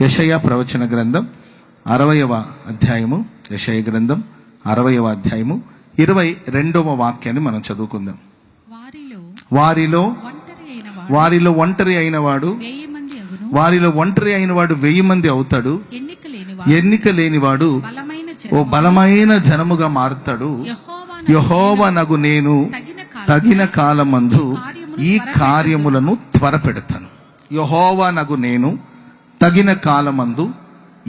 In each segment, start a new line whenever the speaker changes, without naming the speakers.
యెషయా ప్రవచన గ్రంథం 60వ అధ్యాయము, యెషయా గ్రంథం 60వ అధ్యాయము 22వ వాక్యాన్ని మనం చదువుకుందాం. వారిలో ఒంటరి అయినవాడు 1000 మంది అవుతాడు. ఎన్నిక లేనివాడు ఓ బలమైన జనముగా మారుతాడు. యెహోవా నగు నేను తగిన కాలమందు ఈ కార్యములను త్వరపెడతాను. యెహోవా నగు నేను తగిన కాలమందు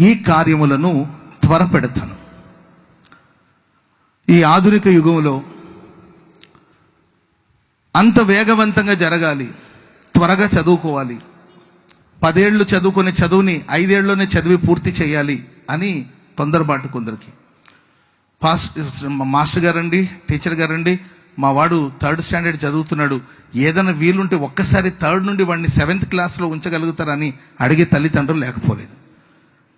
ఈ కార్యములను త్వరపెడతాను. ఈ ఆధునిక యుగంలో అంత వేగవంతంగా జరగాలి, త్వరగా చదువుకోవాలి, 10 ఏళ్ళు చదువుకునే చదువుని 5 ఏళ్ళలోనే చదివి పూర్తి చేయాలి అని తొందరపాటు కొందరికి. మాస్టర్ గారండి, టీచర్ గారండి, మా వాడు 3rd స్టాండర్డ్ చదువుతున్నాడు, ఏదైనా వీలుంటే ఒక్కసారి 3rd నుండి వాడిని 7th క్లాస్లో ఉంచగలుగుతారని అడిగే తల్లిదండ్రులు లేకపోలేదు.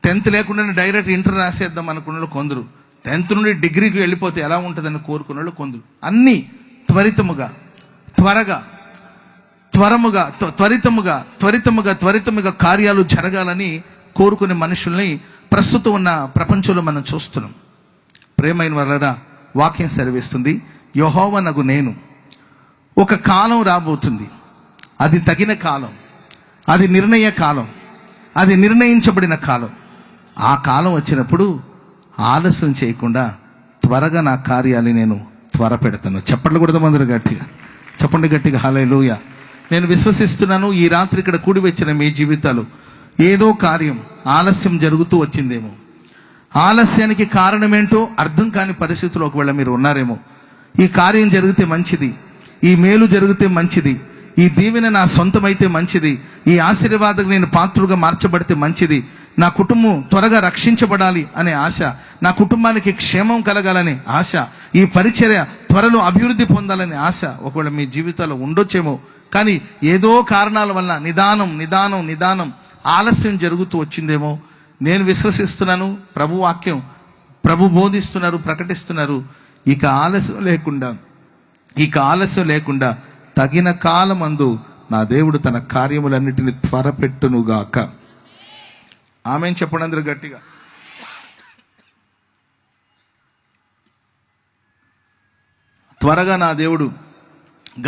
10th లేకుండానే డైరెక్ట్ ఇంటర్ రాసేద్దాం అనుకున్న వాళ్ళు కొందరు, 10th నుండి డిగ్రీకి వెళ్ళిపోతే ఎలా ఉంటుందని కోరుకున్న వాళ్ళు కొందరు. అన్నీ త్వరితముగా కార్యాలు జరగాలని కోరుకునే మనుషుల్ని ప్రస్తుతం ఉన్న ప్రపంచంలో మనం చూస్తున్నాం. ప్రేమైన వాళ్ళరా, వాక్యం సెలవిస్తుంది, యెహోవా నగు నేను. ఒక కాలం రాబోతుంది, అది తగిన కాలం, అది నిర్ణయ కాలం, అది నిర్ణయించబడిన కాలం. ఆ కాలం వచ్చినప్పుడు ఆలస్యం చేయకుండా త్వరగా నా కార్యాలు నేను త్వరపెడతాను. చెప్పండి కూడా అందరూ గట్టిగా చెప్పండి, గట్టిగా హల్లెలూయా. నేను విశ్వసిస్తున్నాను, ఈ రాత్రి ఇక్కడ కూడి వచ్చిన మీ జీవితాలు ఏదో కార్యం ఆలస్యం జరుగుతూ వచ్చిందేమో. ఆలస్యానికి కారణం ఏంటో అర్థం కాని పరిస్థితుల్లో ఒకవేళ మీరు ఉన్నారేమో. ఈ కార్యం జరిగితే మంచిది, ఈ మేలు జరిగితే మంచిది, ఈ దీవెన నా సొంతమైతే మంచిది, ఈ ఆశీర్వాదకు నేను పాత్రుగా మార్చబడితే మంచిది, నా కుటుంబం త్వరగా రక్షించబడాలి అనే ఆశ, నా కుటుంబానికి క్షేమం కలగాలనే ఆశ, ఈ పరిచర్య త్వరలో అభివృద్ధి పొందాలనే ఆశ ఒకవేళ మీ జీవితాల్లో ఉండొచ్చేమో. కానీ ఏదో కారణాల వల్ల నిదానం ఆలస్యం జరుగుతూ వచ్చిందేమో. నేను విశ్వసిస్తున్నాను, ప్రభు వాక్యం ప్రభు బోధిస్తున్నారు, ప్రకటిస్తున్నారు, ఇక ఆలస్యం లేకుండా తగిన కాలమందు నా దేవుడు తన కార్యములన్నిటిని త్వరపెట్టునుగాక. ఆమేన్ చెప్పండి అందరూ గట్టిగా. త్వరగా నా దేవుడు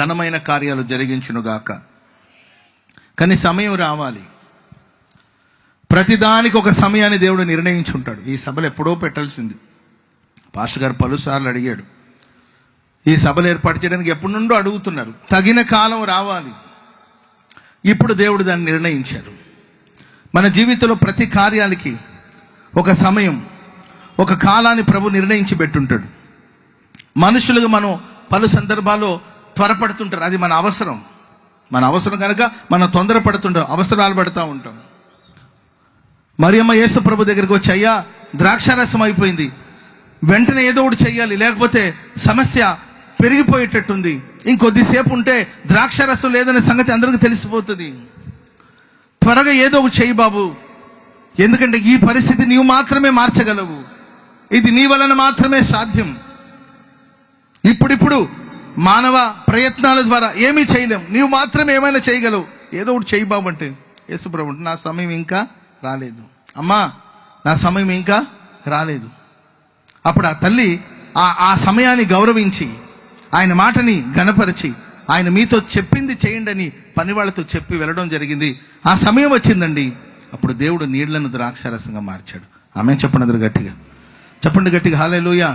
ఘనమైన కార్యాలు జరిగించునుగాక. కానీ సమయం రావాలి. ప్రతిదానికి ఒక సమయాన్ని దేవుడు నిర్ణయించుంటాడు. ఈ సభలు ఎప్పుడో పెట్టాల్సింది. పాస్టర్ గారు పలుసార్లు అడిగాడు, ఈ సభలు ఏర్పాటు చేయడానికి ఎప్పటి నుండో అడుగుతున్నారు. తగిన కాలం రావాలి, ఇప్పుడు దేవుడు దాన్ని నిర్ణయించారు. మన జీవితంలో ప్రతి కార్యాలకి ఒక సమయం, ఒక కాలాన్ని ప్రభు నిర్ణయించి పెట్టుంటాడు. మనుషులుగా మనం పలు సందర్భాల్లో త్వరపడుతుంటారు, అది మన అవసరం కనుక మనం తొందరపడుతుంటాం, అవసరాలు పడుతూ ఉంటాం. మరియమ్మ యేసు ప్రభు దగ్గరికి వచ్చి, అయ్యా ద్రాక్షారసం అయిపోయింది, వెంటనే ఏదో ఒకటి చెయ్యాలి, లేకపోతే సమస్య పెరిగిపోయేటట్టుంది, ఇంకొద్దిసేపు ఉంటే ద్రాక్షారసం లేదనే సంగతి అందరికీ తెలిసిపోతుంది, త్వరగా ఏదో ఒకటి చెయ్యి బాబు, ఎందుకంటే ఈ పరిస్థితి నీవు మాత్రమే మార్చగలవు, ఇది నీ వలన మాత్రమే సాధ్యం, ఇప్పుడు మానవ ప్రయత్నాల ద్వారా ఏమీ చేయలేం, నీవు మాత్రమే ఏమైనా చేయగలవు, ఏదో ఒకటి చెయ్యి బాబు అంటే, యేసు ప్రభు నా సమయం ఇంకా రాలేదు, అమ్మా నా సమయం ఇంకా రాలేదు. అప్పుడు ఆ తల్లి ఆ సమయాన్ని గౌరవించి, ఆయన మాటని ఘనపరిచి, ఆయన మీతో చెప్పింది చేయండి అని పని వాళ్ళతో చెప్పి వెళ్ళడం జరిగింది. ఆ సమయం వచ్చిందండి, అప్పుడు దేవుడు నీళ్లను ద్రాక్షారసంగా మార్చాడు. ఆమేన్ చెప్పండి అందరూ గట్టిగా, చెప్పండి గట్టిగా హల్లెలూయా.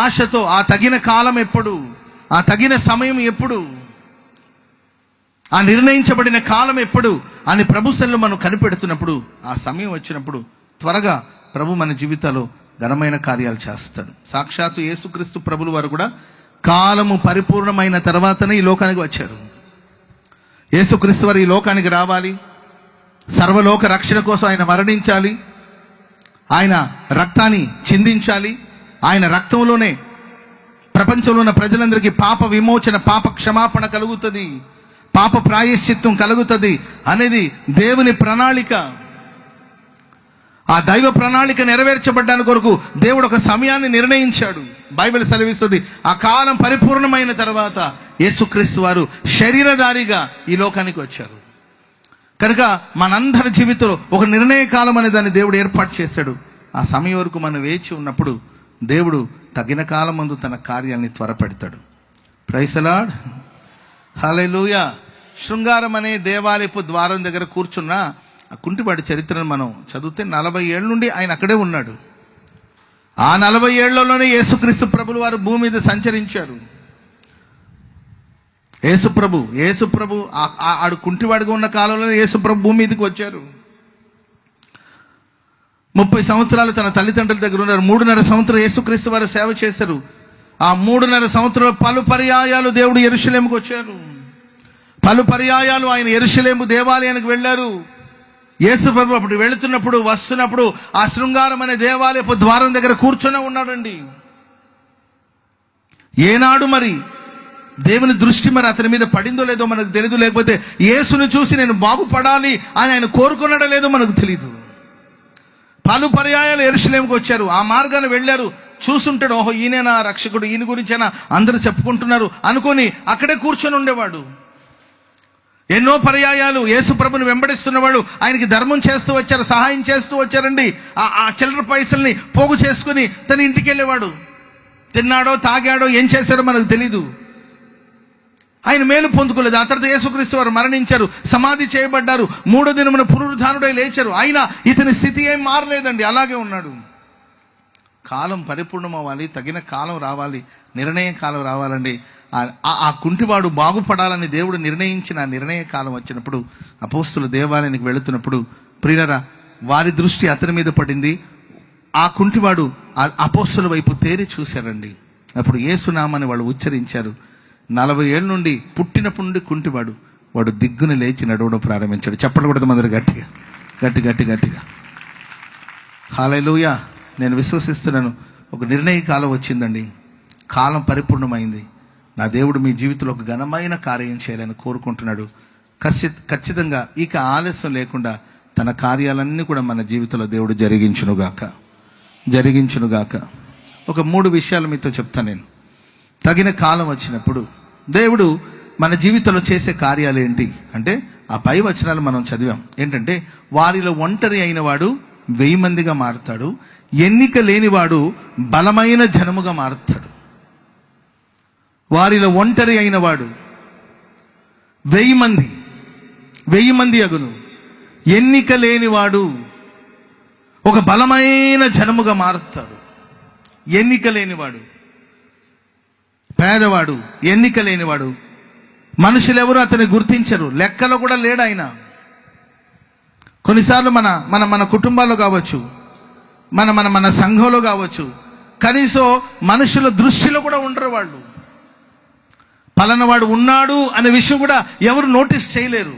ఆశతో ఆ తగిన కాలం ఎప్పుడు, ఆ తగిన సమయం ఎప్పుడు, ఆ నిర్ణయించబడిన కాలం ఎప్పుడు అని ప్రభుత్వంలో మనం కనిపెడుతున్నప్పుడు, ఆ సమయం వచ్చినప్పుడు త్వరగా ప్రభు మన జీవితాల్లో ఘనమైన కార్యాలు చేస్తాడు. సాక్షాత్తు యేసుక్రీస్తు ప్రభుల వారు కూడా కాలము పరిపూర్ణమైన తర్వాతనే ఈ లోకానికి వచ్చారు. యేసుక్రీస్తు వారు ఈ లోకానికి రావాలి, సర్వలోక రక్షణ కోసం ఆయన మరణించాలి, ఆయన రక్తాన్ని చిందించాలి, ఆయన రక్తంలోనే ప్రపంచంలో ఉన్న ప్రజలందరికీ పాప విమోచన, పాప క్షమాపణ కలుగుతుంది, పాప ప్రాయశ్చిత్తం కలుగుతుంది అనేది దేవుని ప్రణాళిక. ఆ దైవ ప్రణాళిక నెరవేర్చబడ్డానికి కొరకు దేవుడు ఒక సమయాన్ని నిర్ణయించాడు. బైబిల్ సెలవిస్తుంది, ఆ కాలం పరిపూర్ణమైన తర్వాత యేసుక్రీస్తు వారు శరీరధారిగా ఈ లోకానికి వచ్చారు. కనుక మనందరి జీవితంలో ఒక నిర్ణయ కాలం అనే దాన్ని దేవుడు ఏర్పాటు చేశాడు. ఆ సమయం వరకు మనం వేచి ఉన్నప్పుడు దేవుడు తగిన కాలం ముందు తన కార్యాన్ని త్వరపెడతాడు. ప్రైజ్ ది లార్డ్, హల్లెలూయా. శృంగారం అనే దేవాలయపు ద్వారం దగ్గర కూర్చున్న ఆ కుంటివాడి చరిత్రను మనం చదివితే 40 ఏళ్ళ నుండి ఆయన అక్కడే ఉన్నాడు. ఆ 40 ఏళ్లలోనే యేసుక్రీస్తు ప్రభులు వారు భూమి మీద సంచరించారు. యేసుప్రభు ఆడు కుంటివాడిగా ఉన్న కాలంలో యేసుప్రభు భూమి మీదకి వచ్చారు. 30 సంవత్సరాలు తన తల్లిదండ్రుల దగ్గర ఉన్నారు. 3.5 సంవత్సరం యేసుక్రీస్తు వారు సేవ చేశారు. ఆ 3.5 సంవత్సరాలు పలు పర్యాయాలు దేవుడు యెరూషలేముకు వచ్చారు. పలు పర్యాయాలు ఆయన యెరూషలేము దేవాలయానికి వెళ్ళారు. యేసుప్రభు అప్పుడు వెళుతున్నప్పుడు వస్తున్నప్పుడు ఆ శృంగారం అనే దేవాలయపు ద్వారం దగ్గర కూర్చొని ఉన్నాడండి. ఏనాడు మరి దేవుని దృష్టి మరి అతని మీద పడిందో లేదో మనకు తెలియదు. లేకపోతే యేసును చూసి నేను బాగుపడాలి అని ఆయన కోరుకున్నాడో లేదో మనకు తెలియదు. పలు పర్యాయాలు యెరూషలేముకు వచ్చారు. ఆ మార్గాన్ని వెళ్ళారు. చూసుంటాడు, ఓహో ఈయన రక్షకుడు, ఈయన గురించైనా అందరూ చెప్పుకుంటున్నారు అనుకొని అక్కడే కూర్చొని ఉండేవాడు. ఎన్నో పర్యాయాలు యేసు ప్రభుని వెంబడిస్తున్నవాడు ఆయనకి ధర్మం చేస్తూ వచ్చారు, సహాయం చేస్తూ వచ్చారండి. ఆ చిల్లర పైసల్ని పోగు చేసుకుని తన ఇంటికి వెళ్ళేవాడు. తిన్నాడో తాగాడో ఏం చేశాడో మనకు తెలీదు. ఆయన మేలు పొందుకోలేదు. ఆ తర్వాత యేసుక్రీస్తు వారు మరణించారు, సమాధి చేయబడ్డారు, 3వ దినమున పునరుద్ధానుడై లేచారు. అయినా ఇతని స్థితి ఏం మారలేదండి, అలాగే ఉన్నాడు. కాలం పరిపూర్ణం అవ్వాలి, తగిన కాలం రావాలి, నిర్ణయ కాలం రావాలండి. ఆ కుంటివాడు బాగుపడాలని దేవుడు నిర్ణయించిన ఆ నిర్ణయ కాలం వచ్చినప్పుడు అపోస్తులు దేవాలయానికి వెళుతున్నప్పుడు ప్రియులారా వారి దృష్టి అతని మీద పడింది. ఆ కుంటివాడు అపోస్తుల వైపు తేరి చూశారండి. అప్పుడు యేసునామాన్ని వాళ్ళు ఉచ్చరించారు. 40 ఏళ్ళ నుండి పుట్టినప్పటి నుండి కుంటివాడు వాడు దిగ్గున లేచి నడవడం ప్రారంభించాడు. చెప్పకూడదు మందరు గట్టిగా హల్లెలూయా. నేను విశ్వసిస్తున్నాను, ఒక నిర్ణయ కాలం వచ్చిందండి, కాలం పరిపూర్ణమైంది. నా దేవుడు మీ జీవితంలో ఒక ఘనమైన కార్యం చేయాలని కోరుకుంటున్నాడు. ఖచ్చితంగా ఇక ఆలస్యం లేకుండా తన కార్యాలన్నీ కూడా మన జీవితంలో దేవుడు జరిగించునుగాక. ఒక 3 విషయాలు మీతో చెప్తాను నేను. తగిన కాలం వచ్చినప్పుడు దేవుడు మన జీవితంలో చేసే కార్యాలు ఏంటి అంటే, ఆ పై వచనాలు మనం చదివాం. ఏంటంటే, వారిలో ఒంటరి అయిన వాడు 1000 మందిగా మారుతాడు, ఎన్నిక లేనివాడు బలమైన జనముగా మారుతాడు. వారిలో ఒంటరి అయిన వాడు 1000 మంది అగును, ఎన్నిక లేనివాడు ఒక బలమైన జనముగా మారుతాడు. ఎన్నిక లేనివాడు, పేదవాడు, ఎన్నిక లేనివాడు, మనుషులెవరు అతన్ని గుర్తించరు, లెక్కలో కూడా లేడు ఆయన. కొన్నిసార్లు మన కుటుంబాల్లో కావచ్చు, మన సంఘంలో కావచ్చు, కనీసం మనుషుల దృష్టిలో కూడా ఉండరు వాళ్ళు. పలానా వాడు ఉన్నాడు అనే విషయం కూడా ఎవరు నోటీస్ చేయలేరు.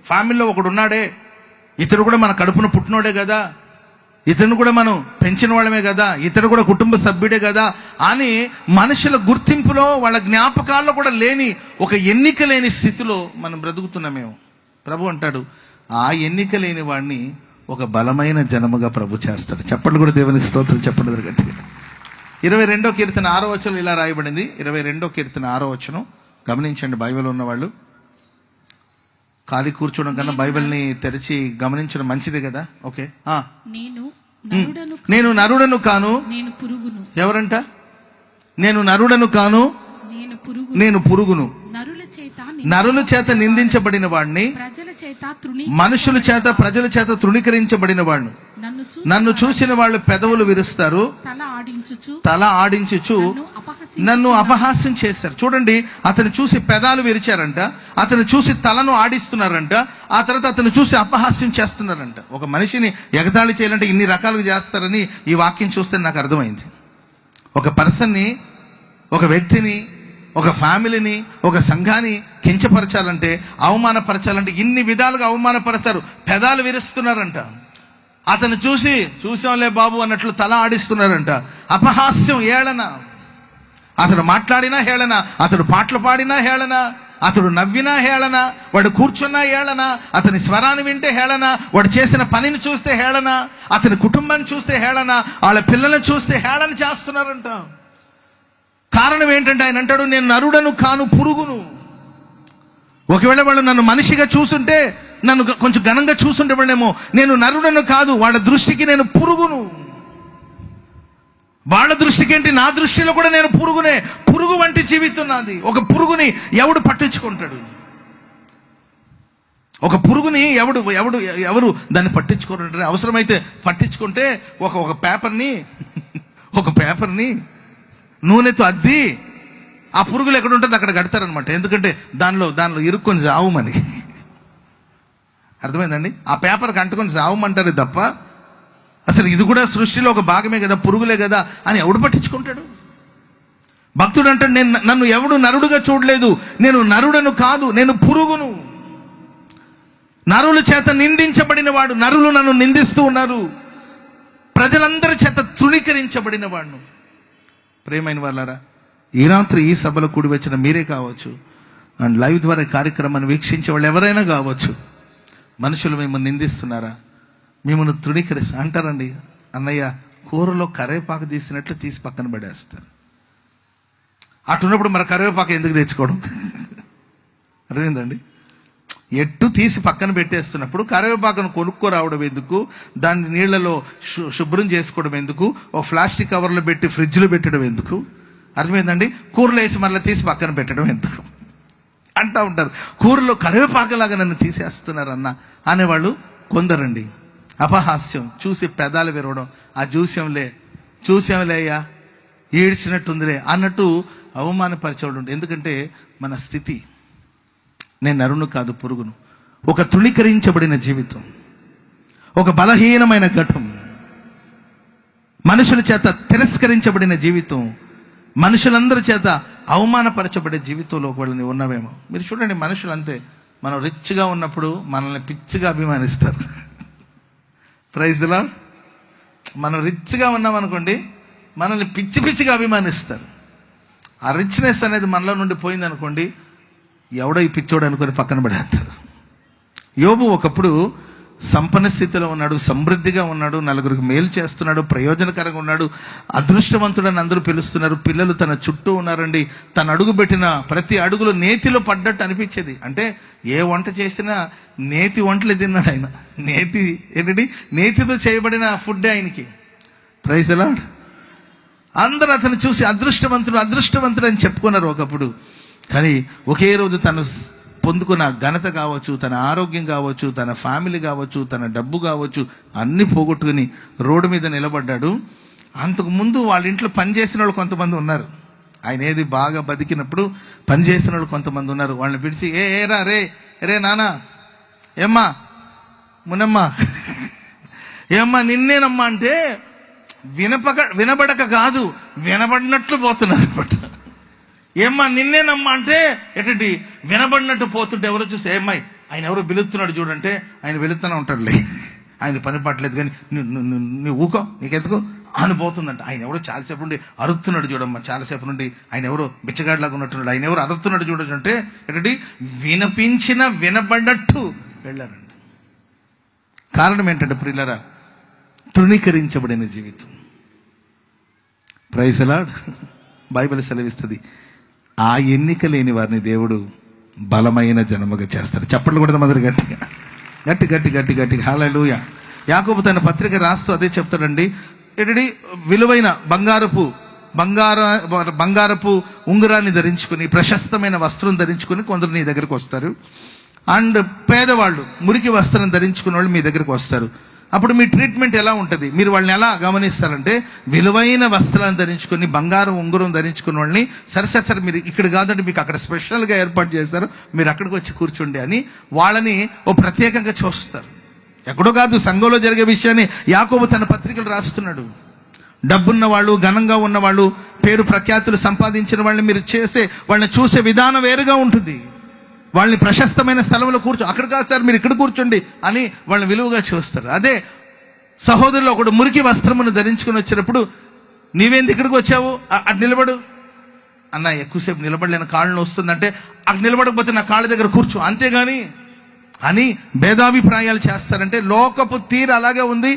ఫ్యామిలీలో ఒకడు ఉన్నాడే, ఇతడు కూడా మన కడుపున పుట్టినోడే కదా, ఇతను కూడా మనం పెంచిన వాళ్ళమే కదా, ఇతడు కూడా కుటుంబ సభ్యుడే కదా అని మనుషుల గుర్తింపులో వాళ్ళ జ్ఞాపకాల్లో కూడా లేని ఒక ఎన్నిక లేని స్థితిలో మనం బ్రతుకుతున్నామేమో. ప్రభు అంటాడు, ఆ ఎన్నిక లేని వాడిని ఒక బలమైన జనముగా ప్రభు చేస్తాడు. చెప్పండి కూడా దేవునికి స్తోత్రం చెప్పండి గట్టిగా. 22వ కీర్తన 6వ వచనం ఇలా రాయబడింది. 22వ కీర్తన 6వ వచనం గమనించండి. బైబిల్ ఉన్న వాళ్ళు ఖాళీ కూర్చోవడం కన్నా బైబిల్ని తెరిచి గమనించడం మంచిదే కదా. ఓకే. నేను నరుడను కాను, ఎవరంట? నేను నరుడను కాను, నేను పురుగును, నరుల చేత నిందించబడిన వాడిని, మనుషుల చేత ప్రజల చేత తృణీకరించబడిన వాడిని. నన్ను చూసిన వాళ్ళు పెదవులు విరుస్తారు, తల ఆడించుచు నన్ను అపహాస్యం చేస్తారు. చూడండి, అతను చూసి పెదాలు విరిచారంట, అతను చూసి తలను ఆడిస్తున్నారంట, ఆ తర్వాత అతను చూసి అపహాస్యం చేస్తున్నారంట. ఒక మనిషిని ఎగతాళి చేయాలంటే ఇన్ని రకాలుగా చేస్తారని ఈ వాక్యం చూస్తే నాకు అర్థమైంది. ఒక పర్సన్ని, ఒక వ్యక్తిని, ఒక ఫ్యామిలీని, ఒక సంఘాన్ని కించపరచాలంటే, అవమానపరచాలంటే ఇన్ని విధాలుగా అవమానపరుస్తారు. పెదాలు విరుస్తున్నారంట, అతను చూసాంలే బాబు అన్నట్లు తల ఆడిస్తున్నారంట. అపహాస్యం, ఏళన. అతడు మాట్లాడినా హేళన, అతడు పాటలు పాడినా హేళన, అతడు నవ్వినా హేళన, వాడు కూర్చున్నా హేళన, అతని స్వరాన్ని వింటే హేళన, వాడు చేసిన పనిని చూస్తే హేళన, అతని కుటుంబాన్ని చూస్తే హేళన, వాళ్ళ పిల్లల్ని చూస్తే హేళన చేస్తున్నారంట. కారణం ఏంటంటే ఆయన అంటాడు, నేను నరుడను కాను, పురుగును. ఒకవేళ వాళ్ళు నన్ను మనిషిగా చూస్తుంటే నన్ను కొంచెం ఘనంగా చూస్తుండేవాడేమో. నేను నరుడను కాదు, వాళ్ళ దృష్టికి నేను పురుగును. వాళ్ళ దృష్టికి ఏంటి, నా దృష్టిలో కూడా నేను పురుగునే. పురుగు వంటి జీవితం నాది. ఒక పురుగుని ఎవడు పట్టించుకుంటాడు? ఒక పురుగుని ఎవరు దాన్ని పట్టించుకోరంటారు. అవసరమైతే పట్టించుకుంటే ఒక పేపర్ని నూనెతో అద్ది ఆ పురుగులు ఎక్కడ ఉంటుంది అక్కడ కడతారనమాట. ఎందుకంటే దానిలో ఇరుక్కొని చావుమని. అర్థమైందండి? ఆ పేపర్కి అంటుకొని చావమంటారు తప్ప అసలు ఇది కూడా సృష్టిలో ఒక భాగమే కదా, పురుగులే కదా అని ఎవడు పట్టించుకుంటాడు? భక్తుడు అంటే నన్ను ఎవడు నరుడుగా చూడలేదు, నేను నరుడను కాదు, నేను పురుగును. నరుల చేత నిందించబడిన వాడు. నరులు నన్ను నిందిస్తూ ఉన్నారు, ప్రజలందరి చేత తృణీకరించబడిన వాడును. ప్రియమైన వాళ్ళారా, ఈ రాత్రి ఈ సభలో కూడి వచ్చిన మీరే కావచ్చు, అండ్ లైవ్ ద్వారా కార్యక్రమాన్ని వీక్షించే వాళ్ళు ఎవరైనా కావచ్చు, మనుషులు మిమ్మల్ని నిందిస్తున్నారా, మిమ్మల్ని తృణీకరిస్తా అంటారండి. అన్నయ్య, కూరలో కరివేపాకు తీసినట్లు తీసి పక్కన పడేస్తారు. అటున్నప్పుడు మరి కరివేపాకు ఎందుకు తెచ్చుకోవడం? అర్థమైందండి? ఎట్టు తీసి పక్కన పెట్టేస్తున్నప్పుడు కరివేపాకును కొనుక్కో రావడం ఎందుకు, దాన్ని నీళ్లలో శుభ్రం చేసుకోవడం ఎందుకు, ఒక ప్లాస్టిక్ కవర్లో పెట్టి ఫ్రిడ్జ్లో పెట్టడం ఎందుకు? అర్థమైందండి? కూరలో వేసి మళ్ళీ తీసి పక్కన పెట్టడం ఎందుకు అంటూ ఉంటారు. కూరలో కరివేపాకులాగా నన్ను తీసేస్తున్నారు అన్న అనేవాళ్ళు కొందరండి. అపహాస్యం చూసి పెదాలు విరవడం, ఆ చూసాంలే అయ్యా ఏడ్చినట్టుందిలే అన్నట్టు అవమానపరిచేవాడు ఉంటుంది. ఎందుకంటే మన స్థితి, నేను నరును కాదు, పురుగును. ఒక తృణీకరించబడిన జీవితం, ఒక బలహీనమైన ఘటం, మనుషుల చేత తిరస్కరించబడిన జీవితం, మనుషులందరి చేత అవమానపరచబడే జీవితంలో వాళ్ళని ఉన్నామేమో. మీరు చూడండి, మనుషులు అంతే. మనం రిచ్గా ఉన్నప్పుడు మనల్ని పిచ్చిగా అభిమానిస్తారు. Praise the lord. మనం రిచ్గా ఉన్నామనుకోండి, మనల్ని పిచ్చిగా అభిమానిస్తారు. ఆ రిచ్నెస్ అనేది మనలో నుండి పోయిందనుకోండి, ఎవడో ఈ పిచ్చోడు అనుకొని పక్కన పడేస్తారు. యోబు ఒకప్పుడు సంపన్న స్థితిలో ఉన్నాడు, సమృద్ధిగా ఉన్నాడు, నలుగురికి మేలు చేస్తున్నాడు, ప్రయోజనకరంగా ఉన్నాడు, అదృష్టవంతుడని అందరూ పిలుస్తున్నారు, పిల్లలు తన చుట్టూ ఉన్నారండి. తను అడుగుపెట్టిన ప్రతి అడుగులో నేతిలో పడ్డట్టు అనిపించేది. అంటే ఏ వంట చేసినా నేతి వంటలు తిన్నాడు ఆయన. నేతితో చేయబడిన ఫుడ్ ఆయనకి. Praise the Lord. అందరూ అతను చూసి అదృష్టవంతుడు అని చెప్పుకున్నారు ఒకప్పుడు. కానీ ఒకే రోజు తను పొందుకున్న ఘనత కావచ్చు, తన ఆరోగ్యం కావచ్చు, తన ఫ్యామిలీ కావచ్చు, తన డబ్బు కావచ్చు, అన్నీ పోగొట్టుకుని రోడ్డు మీద నిలబడ్డాడు. అంతకుముందు వాళ్ళ ఇంట్లో పనిచేసిన వాళ్ళు కొంతమంది ఉన్నారు. ఆయన ఏది బాగా బతికినప్పుడు పనిచేసిన వాళ్ళు కొంతమంది ఉన్నారు. వాళ్ళని పిలిచి ఏరా రే నానా, ఏమ్మా మునమ్మా, ఏమ్మా నిన్నేనమ్మా అంటే వినబడక కాదు, వినబడినట్లు పోతున్నారు అనమాట. ఏమ్మా నిన్నేనమ్మా అంటే ఎటువంటి వినబడినట్టు పోతుంటే ఎవరో చూసి, ఏమ్మాయి ఆయన ఎవరో పిలుస్తున్నాడు చూడంటే, ఆయన వెళుతూనే ఉంటాడులే, ఆయన పని పట్టలేదు కానీ నువ్వు ఊకో, నీకెందుకు అని పోతుందంట. ఆయన ఎవరో చాలాసేపు నుండి అరుస్తున్నాడు చూడమ్మా, చాలాసేపు నుండి ఆయన ఎవరో బిచ్చగాడిలాగా ఉన్నట్టున్నాడు, ఆయన ఎవరో అరుస్తున్నాడు చూడచ్చు అంటే ఎటువంటి వినబడినట్టు వెళ్ళారండి. కారణం ఏంటంటే ప్రియులారా, తృణీకరించబడిన జీవితం. Praise the lord. బైబిల్ సెలవిస్తుంది, ఆ ఎన్నిక లేని వారిని దేవుడు బలమైన జనముగా చేస్తాడు. చప్పట్లు కూడా మొదలు గట్టి హల్లెలూయా. యాకోబు తన పత్రిక రాస్తూ అదే చెప్తాడండి. ఏంటంటే విలువైన బంగారపు ఉంగరాన్ని ధరించుకుని, ప్రశస్తమైన వస్త్రం ధరించుకుని కొందరు నీ దగ్గరకు వస్తారు. అండ్ పేదవాళ్ళు మురికి వస్త్రం ధరించుకున్న వాళ్ళు మీ దగ్గరకు వస్తారు. అప్పుడు మీ ట్రీట్మెంట్ ఎలా ఉంటుంది? మీరు వాళ్ళని ఎలా గమనిస్తారంటే, విలువైన వస్త్రాలను ధరించుకొని, బంగారం ఉంగరం ధరించుకున్న వాళ్ళని సరే మీరు ఇక్కడ కాదంటే మీకు అక్కడ స్పెషల్గా ఏర్పాటు చేస్తారు, మీరు అక్కడికి వచ్చి కూర్చోండి అని వాళ్ళని ఓ ప్రత్యేకంగా చూస్తారు. ఎక్కడో కాదు, సంఘంలో జరిగే విషయాన్ని యాకోబు తన పత్రికలు రాస్తున్నాడు. డబ్బున్న వాళ్ళు, ఘనంగా ఉన్నవాళ్ళు, పేరు ప్రఖ్యాతులు సంపాదించిన వాళ్ళని మీరు వాళ్ళని చూసే విధానం వేరుగా ఉంటుంది. వాళ్ళని ప్రశస్తమైన స్థలంలో అక్కడ కాదు సార్ మీరు ఇక్కడ కూర్చోండి అని వాళ్ళని విలువగా చూస్తారు. అదే సహోదరులు ఒకడు మురికి వస్త్రమును ధరించుకుని వచ్చినప్పుడు, నీవేంది ఇక్కడికి వచ్చావు, అటు నిలబడు అన్న, ఎక్కువసేపు నిలబడలేని కాళ్ళను వస్తుందంటే అక్కడ నిలబడకపోతే నా కాళ్ళ దగ్గర కూర్చో, అంతేగాని అని భేదాభిప్రాయాలు చేస్తారంటే లోకపు తీరు అలాగే ఉంది.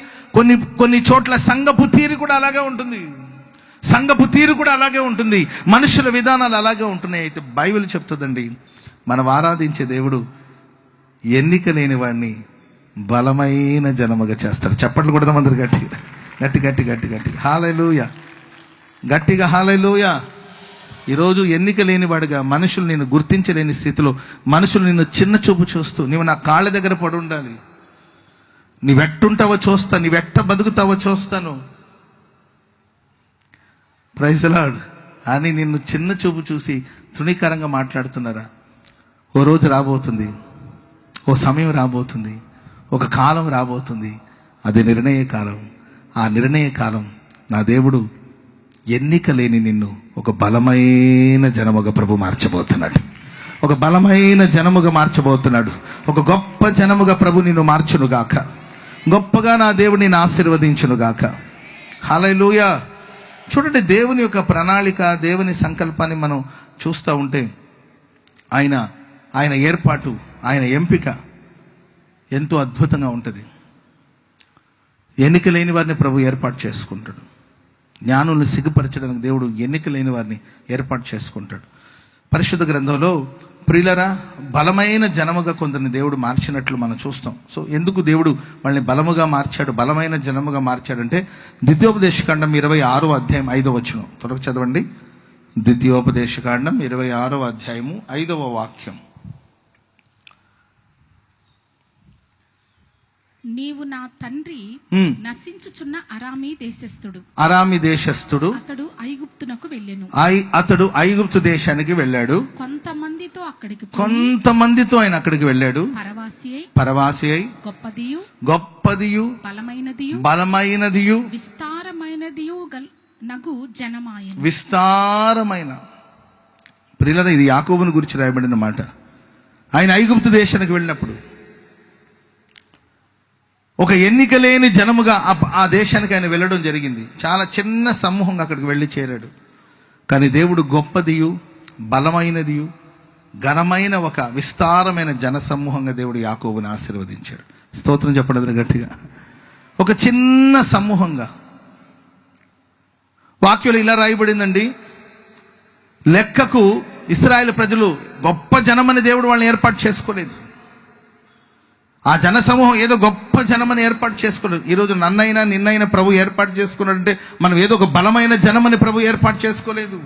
కొన్ని చోట్ల సంఘపు తీరు కూడా అలాగే ఉంటుంది. మనుషుల విధానాలు అలాగే ఉంటున్నాయి. అయితే బైబిల్ చెప్తుందండి, మనం ఆరాధించే దేవుడు ఎన్నిక లేని వాడిని బలమైన జనముగా చేస్తాడు. చప్పట్లు కొడదాం అందరు గట్టిగా, గట్టి గట్టి గట్టి గట్టి హల్లెలూయా, గట్టిగా హల్లెలూయా. ఈరోజు ఎన్నిక లేనివాడుగా, మనుషులు నిన్ను గుర్తించలేని స్థితిలో, మనుషులు నిన్ను చిన్న చూపు చూస్తూ, నీవు నా కాళ్ళ దగ్గర పడి ఉండాలి, నీవెట్టుంటావో చూస్తా, నీవెట్ట బతుకుతావో చూస్తాను, ప్రైజ్ ది లార్డ్ అని నిన్ను చిన్న చూపు చూసి తృణీకరంగా మాట్లాడుతున్నారా? ఓ రోజు రాబోతుంది, ఓ సమయం రాబోతుంది, ఒక కాలం రాబోతుంది, అది నిర్ణయ కాలం. ఆ నిర్ణయ కాలం నా దేవుడు ఎన్నిక లేని నిన్ను ఒక బలమైన జనముగా ప్రభు మార్చబోతున్నాడు. ఒక బలమైన జనముగా మార్చబోతున్నాడు. ఒక గొప్ప జనముగా ప్రభు నిన్ను మార్చునుగాక. గొప్పగా నా దేవుడు నిన్ను ఆశీర్వదించునుగాక. హల్లెలూయా. చూడండి, దేవుని యొక్క ప్రణాళిక, దేవుని సంకల్పాన్ని మనం చూస్తూ ఉంటే ఆయన ఏర్పాటు, ఆయన ఎంపిక ఎంతో అద్భుతంగా ఉంటుంది. ఎన్నిక లేని వారిని ప్రభు ఏర్పాటు చేసుకుంటాడు. జ్ఞానులను సిగ్గుపరచడానికి దేవుడు ఎన్నిక లేని వారిని ఏర్పాటు చేసుకుంటాడు. పరిశుద్ధ గ్రంథంలో ప్రియులరా, బలమైన జనముగా కొందరిని దేవుడు మార్చినట్లు మనం చూస్తాం. సో ఎందుకు దేవుడు వాళ్ళని బలముగా మార్చాడు, బలమైన జనముగా మార్చాడంటే, ద్వితీయోపదేశకాండం 26వ అధ్యాయం 5వ వచనం త్వరగా చదవండి. ద్వితీయోపదేశకాండం 26వ అధ్యాయము 5వ వాక్యం.
నీవు నా తండ్రి నశించుచున్న అరామీ దేశస్థుడు అతడు ఐగుప్తునకు వెళ్ళెను.
అతడు ఐగుప్తు దేశానికి వెళ్ళాడు. కొంతమందితో ఆయన అక్కడికి వెళ్ళాడు. పరవాసి అయి గొప్పదియు బలమైనదియు విస్తారమైన. ప్రియులారా, ఇది యాకోబుని గురించి రాయబడిన మాట. ఆయన ఐగుప్తు దేశానికి వెళ్ళినప్పుడు ఒక ఎన్నిక లేని జనముగా ఆ దేశానికి ఆయన వెళ్ళడం జరిగింది. చాలా చిన్న సమూహంగా అక్కడికి వెళ్ళి చేరాడు. కానీ దేవుడు గొప్పదియు బలమైనదియు ఘనమైన ఒక విస్తారమైన జన సమూహంగా దేవుడు యాకోబుని ఆశీర్వదించాడు. స్తోత్రం చెప్పడం గట్టిగా. ఒక చిన్న సమూహంగా. వాక్యంలో ఇలా రాయబడిందండి, లెక్కకు ఇశ్రాయేలు ప్రజలు గొప్ప జనమని దేవుడు వాళ్ళని ఏర్పాటు చేసుకోలేదు. ఆ జన సమూహం ఏదో గొప్ప జనమని ఏర్పాటు చేసుకోలేదు. ఈరోజు నన్నైనా నిన్నైనా ప్రభు ఏర్పాటు చేసుకున్నాడంటే మనం ఏదో ఒక బలమైన జనమని ప్రభు ఏర్పాటు చేసుకోలేదు.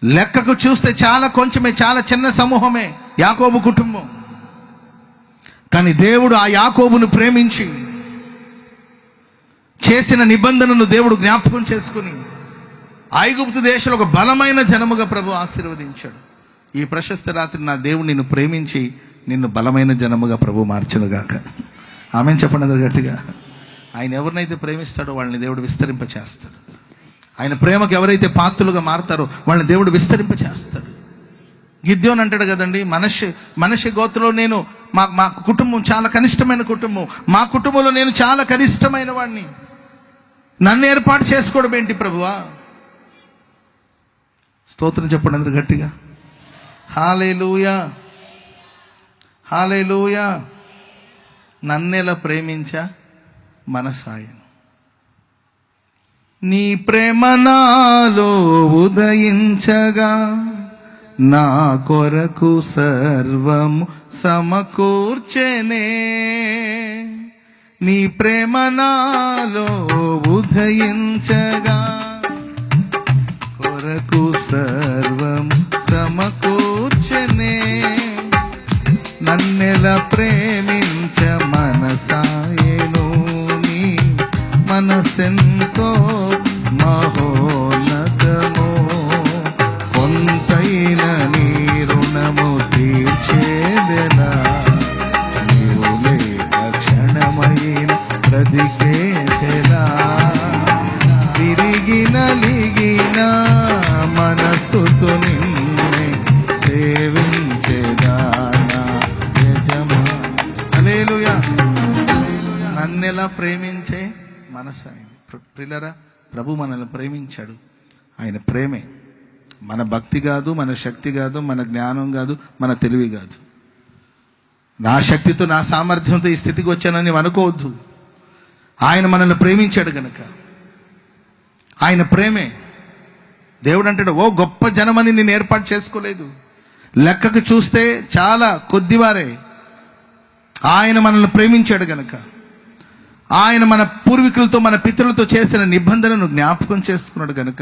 లెక్కకు చూస్తే చాలా కొంచెమే, చాలా చిన్న సమూహమే యాకోబు కుటుంబం. కానీ దేవుడు ఆ యాకోబును ప్రేమించి చేసిన నిబంధనను దేవుడు జ్ఞాపకం చేసుకుని ఐగుప్తు దేశంలో ఒక బలమైన జనముగా ప్రభు ఆశీర్వదించాడు. ఈ ప్రశస్త రాత్రి నా దేవుడు నిన్ను ప్రేమించి నిన్ను బలమైన జనముగా ప్రభు మార్చునుగాక. ఆమెన్ చెప్పండి అందరు గట్టిగా. ఆయన ఎవరినైతే ప్రేమిస్తాడో వాళ్ళని దేవుడు విస్తరింపచేస్తాడు. ఆయన ప్రేమకు ఎవరైతే పాత్రులుగా మారతారో వాళ్ళని దేవుడు విస్తరింపచేస్తాడు. గిద్యోను అంటాడు కదండి, మనషి గోత్రంలో నేను మా కుటుంబం చాలా కనిష్టమైన కుటుంబం, మా కుటుంబంలో నేను చాలా కనిష్టమైన వాడిని, నన్ను ఏర్పాటు చేసుకోవడం ఏంటి ప్రభువా? స్తోత్రం చెప్పండి అందరు గట్టిగా. హల్లెలూయా, హల్లెలూయా. నన్నెలా ప్రేమించా మనసాయను, నీ ప్రేమ నాలో ఉదయించగా, నా కొరకు సర్వము సమకూర్చెనే. నీ ప్రేమ నాలో ఉదయించగా, కొరకు సర్వము సమకూర్చెనే. నన్నెలా ప్రేమించ మనసాయను, నీ మనసెంతో మహోన్నతము. కొంతైన నీ రుణము తీర్చేదెలా, నీవు లేక క్షణమైన బ్రతికేదెలా. తిరిగి నలిగిన మనసుతో నిన్నే సేవించేదా హల్లెలూయా. నన్నెలా ప్రేమించే మనసు ఆయన. ప్రియులారా, ప్రభు మనల్ని ప్రేమించాడు. ఆయన ప్రేమే. మన భక్తి కాదు, మన శక్తి కాదు, మన జ్ఞానం కాదు, మన తెలివి కాదు. నా శక్తితో నా సామర్థ్యంతో ఈ స్థితికి వచ్చానని అనుకోవద్దు. ఆయన మనల్ని ప్రేమించాడు గనక ఆయన ప్రేమే. దేవుడు అంటాడు, ఓ గొప్ప జనమని నేను ఏర్పాటు చేసుకోలేదు, లెక్కకు చూస్తే చాలా కొద్దివారే. ఆయన మనల్ని ప్రేమించాడు గనక, ఆయన మన పూర్వీకులతో మన పితరులతో చేసిన నిబంధనను జ్ఞాపకం చేసుకున్నాడు గనక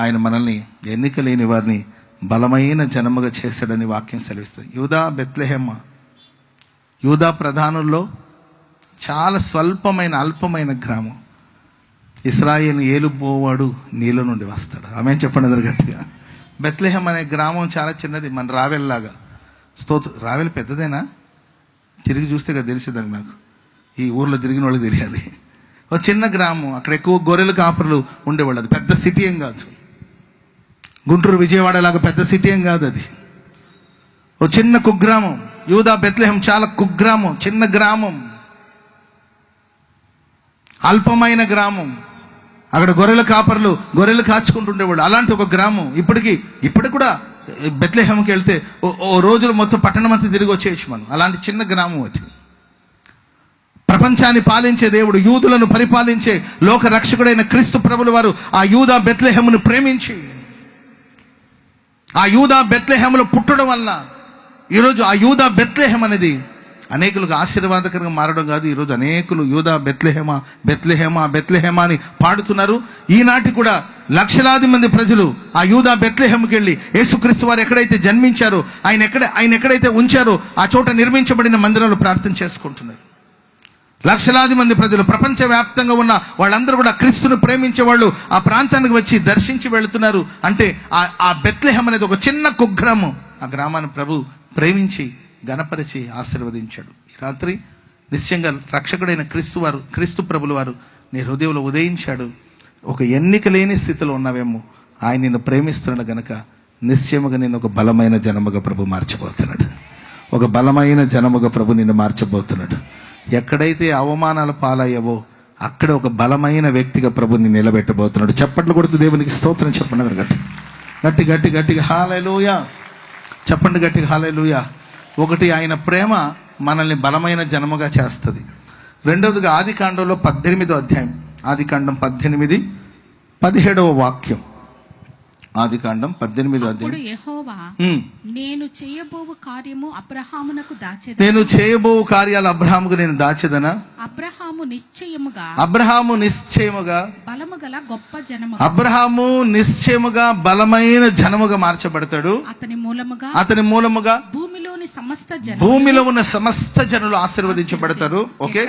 ఆయన మనల్ని ఎన్నిక లేని వారిని బలమైన జనముగా చేశాడని వాక్యం సెలవిస్తుంది. యూదా బెత్లెహేమ, యూదా ప్రధానుల్లో చాలా స్వల్పమైన అల్పమైన గ్రామం. ఇశ్రాయేలు ఏలుబోవాడు నీళ్ళ నుండి వస్తాడు. ఆమేన్ చెప్పండి అందరు గట్టిగా. బెత్లెహేం అనే గ్రామం చాలా చిన్నది, మన రావెల్లాగా. రావెల్ పెద్దదేనా? తిరిగి చూస్తే కదా తెలిసేదాన్ని నాకు. ఈ ఊర్లో తిరిగిన వాళ్ళకి తెలియాలి. ఒక చిన్న గ్రామం, అక్కడ ఎక్కువ గొర్రెల కాపరులు ఉండేవాళ్ళు. అది పెద్ద సిటీ ఏం కాదు, గుంటూరు విజయవాడ లాగా పెద్ద సిటీ ఏం కాదు. అది ఒక చిన్న కుగ్రామం. యూదా బెత్లెహేం చాలా కుగ్రామం, చిన్న గ్రామం, అల్పమైన గ్రామం. అక్కడ గొర్రెల కాపరులు గొర్రెలు కాచుకుంటుండేవాళ్ళు. అలాంటి ఒక గ్రామం. ఇప్పటికి కూడా బెత్లెహేంకి వెళ్తే ఓ రోజులు మొత్తం పట్టణం అంతా తిరిగి వచ్చేయచ్చు మనం. అలాంటి చిన్న గ్రామం అది. ప్రపంచాన్ని పాలించే దేవుడు, యూదులను పరిపాలించే లోక రక్షకుడైన క్రీస్తు ప్రభుల వారు ఆ యూదా బెత్లెహేమును ప్రేమించి, ఆ యూదా బెత్లెహేములో పుట్టడం వల్ల ఈరోజు ఆ యూదా బెత్లెహేం అనేది అనేకులకు ఆశీర్వాదకరంగా మారడం కాదు. ఈరోజు అనేకులు యూదా బెత్లెహేమా బెత్లెహేమా బెత్లెహేమా అని పాడుతున్నారు. ఈనాటి కూడా లక్షలాది మంది ప్రజలు ఆ యూదా బెత్లెహేంకి వెళ్ళి యేసుక్రీస్తు వారు ఎక్కడైతే జన్మించారో, ఆయన ఎక్కడైతే ఉంచారో ఆ చోట నిర్మించబడిన మందిరాలు ప్రార్థన చేసుకుంటున్నారు. లక్షలాది మంది ప్రజలు ప్రపంచవ్యాప్తంగా ఉన్న వాళ్ళందరూ కూడా క్రీస్తును ప్రేమించే వాళ్ళు ఆ ప్రాంతానికి వచ్చి దర్శించి వెళుతున్నారు. అంటే ఆ బెత్లెహేం అనేది ఒక చిన్న కుగ్రామం. ఆ గ్రామాన్ని ప్రభు ప్రేమించి గణపరిచి ఆశీర్వదించాడు. ఈ రాత్రి నిశ్చయంగా రక్షకుడైన క్రీస్తు ప్రభుల వారు నీ హృదయంలో ఉదయించాడు. ఒక ఎన్నిక లేని స్థితిలో ఉన్నవేమో, ఆయన నిన్ను ప్రేమిస్తున్నాడు గనక నిశ్చయముగా నేను ఒక బలమైన జనముగా ప్రభు మార్చబోతున్నాడు. ఒక బలమైన జనముగా ప్రభు నిన్ను మార్చబోతున్నాడు. ఎక్కడైతే అవమానాల పాలయ్యావో అక్కడ ఒక బలమైన వ్యక్తిగా ప్రభుని నిలబెట్టబోతున్నాడు. చప్పట్లు కొడుతూ దేవునికి స్తోత్రం చెప్పండి. గట్టి గట్టి గట్టిగా హల్లెలూయా చెప్పండి. గట్టిగా హల్లెలూయా. ఒకటి, ఆయన ప్రేమ మనల్ని బలమైన జనముగా చేస్తుంది. రెండవదిగా ఆదికాండంలో 18వ అధ్యాయం, ఆదికాండం 18:17 వాక్యం. ఆదికాండం 18వ అధ్యాయం.
యెహోవా నేను చేయబోవు కార్యము అబ్రహామునకు దాచెదనా,
నేను చేయబోవు కార్యాలు అబ్రహాముకు నేను దాచెదనా.
అబ్రహాము నిశ్చయముగా బలము గల గొప్ప జనము,
అబ్రహాము నిశ్చయముగా బలమైన జనముగా మార్చబడతాడు. అతని మూలముగా భూమిలో ఉన్న సమస్త జనులు ఆశీర్వదించబడతారు. ఓకే,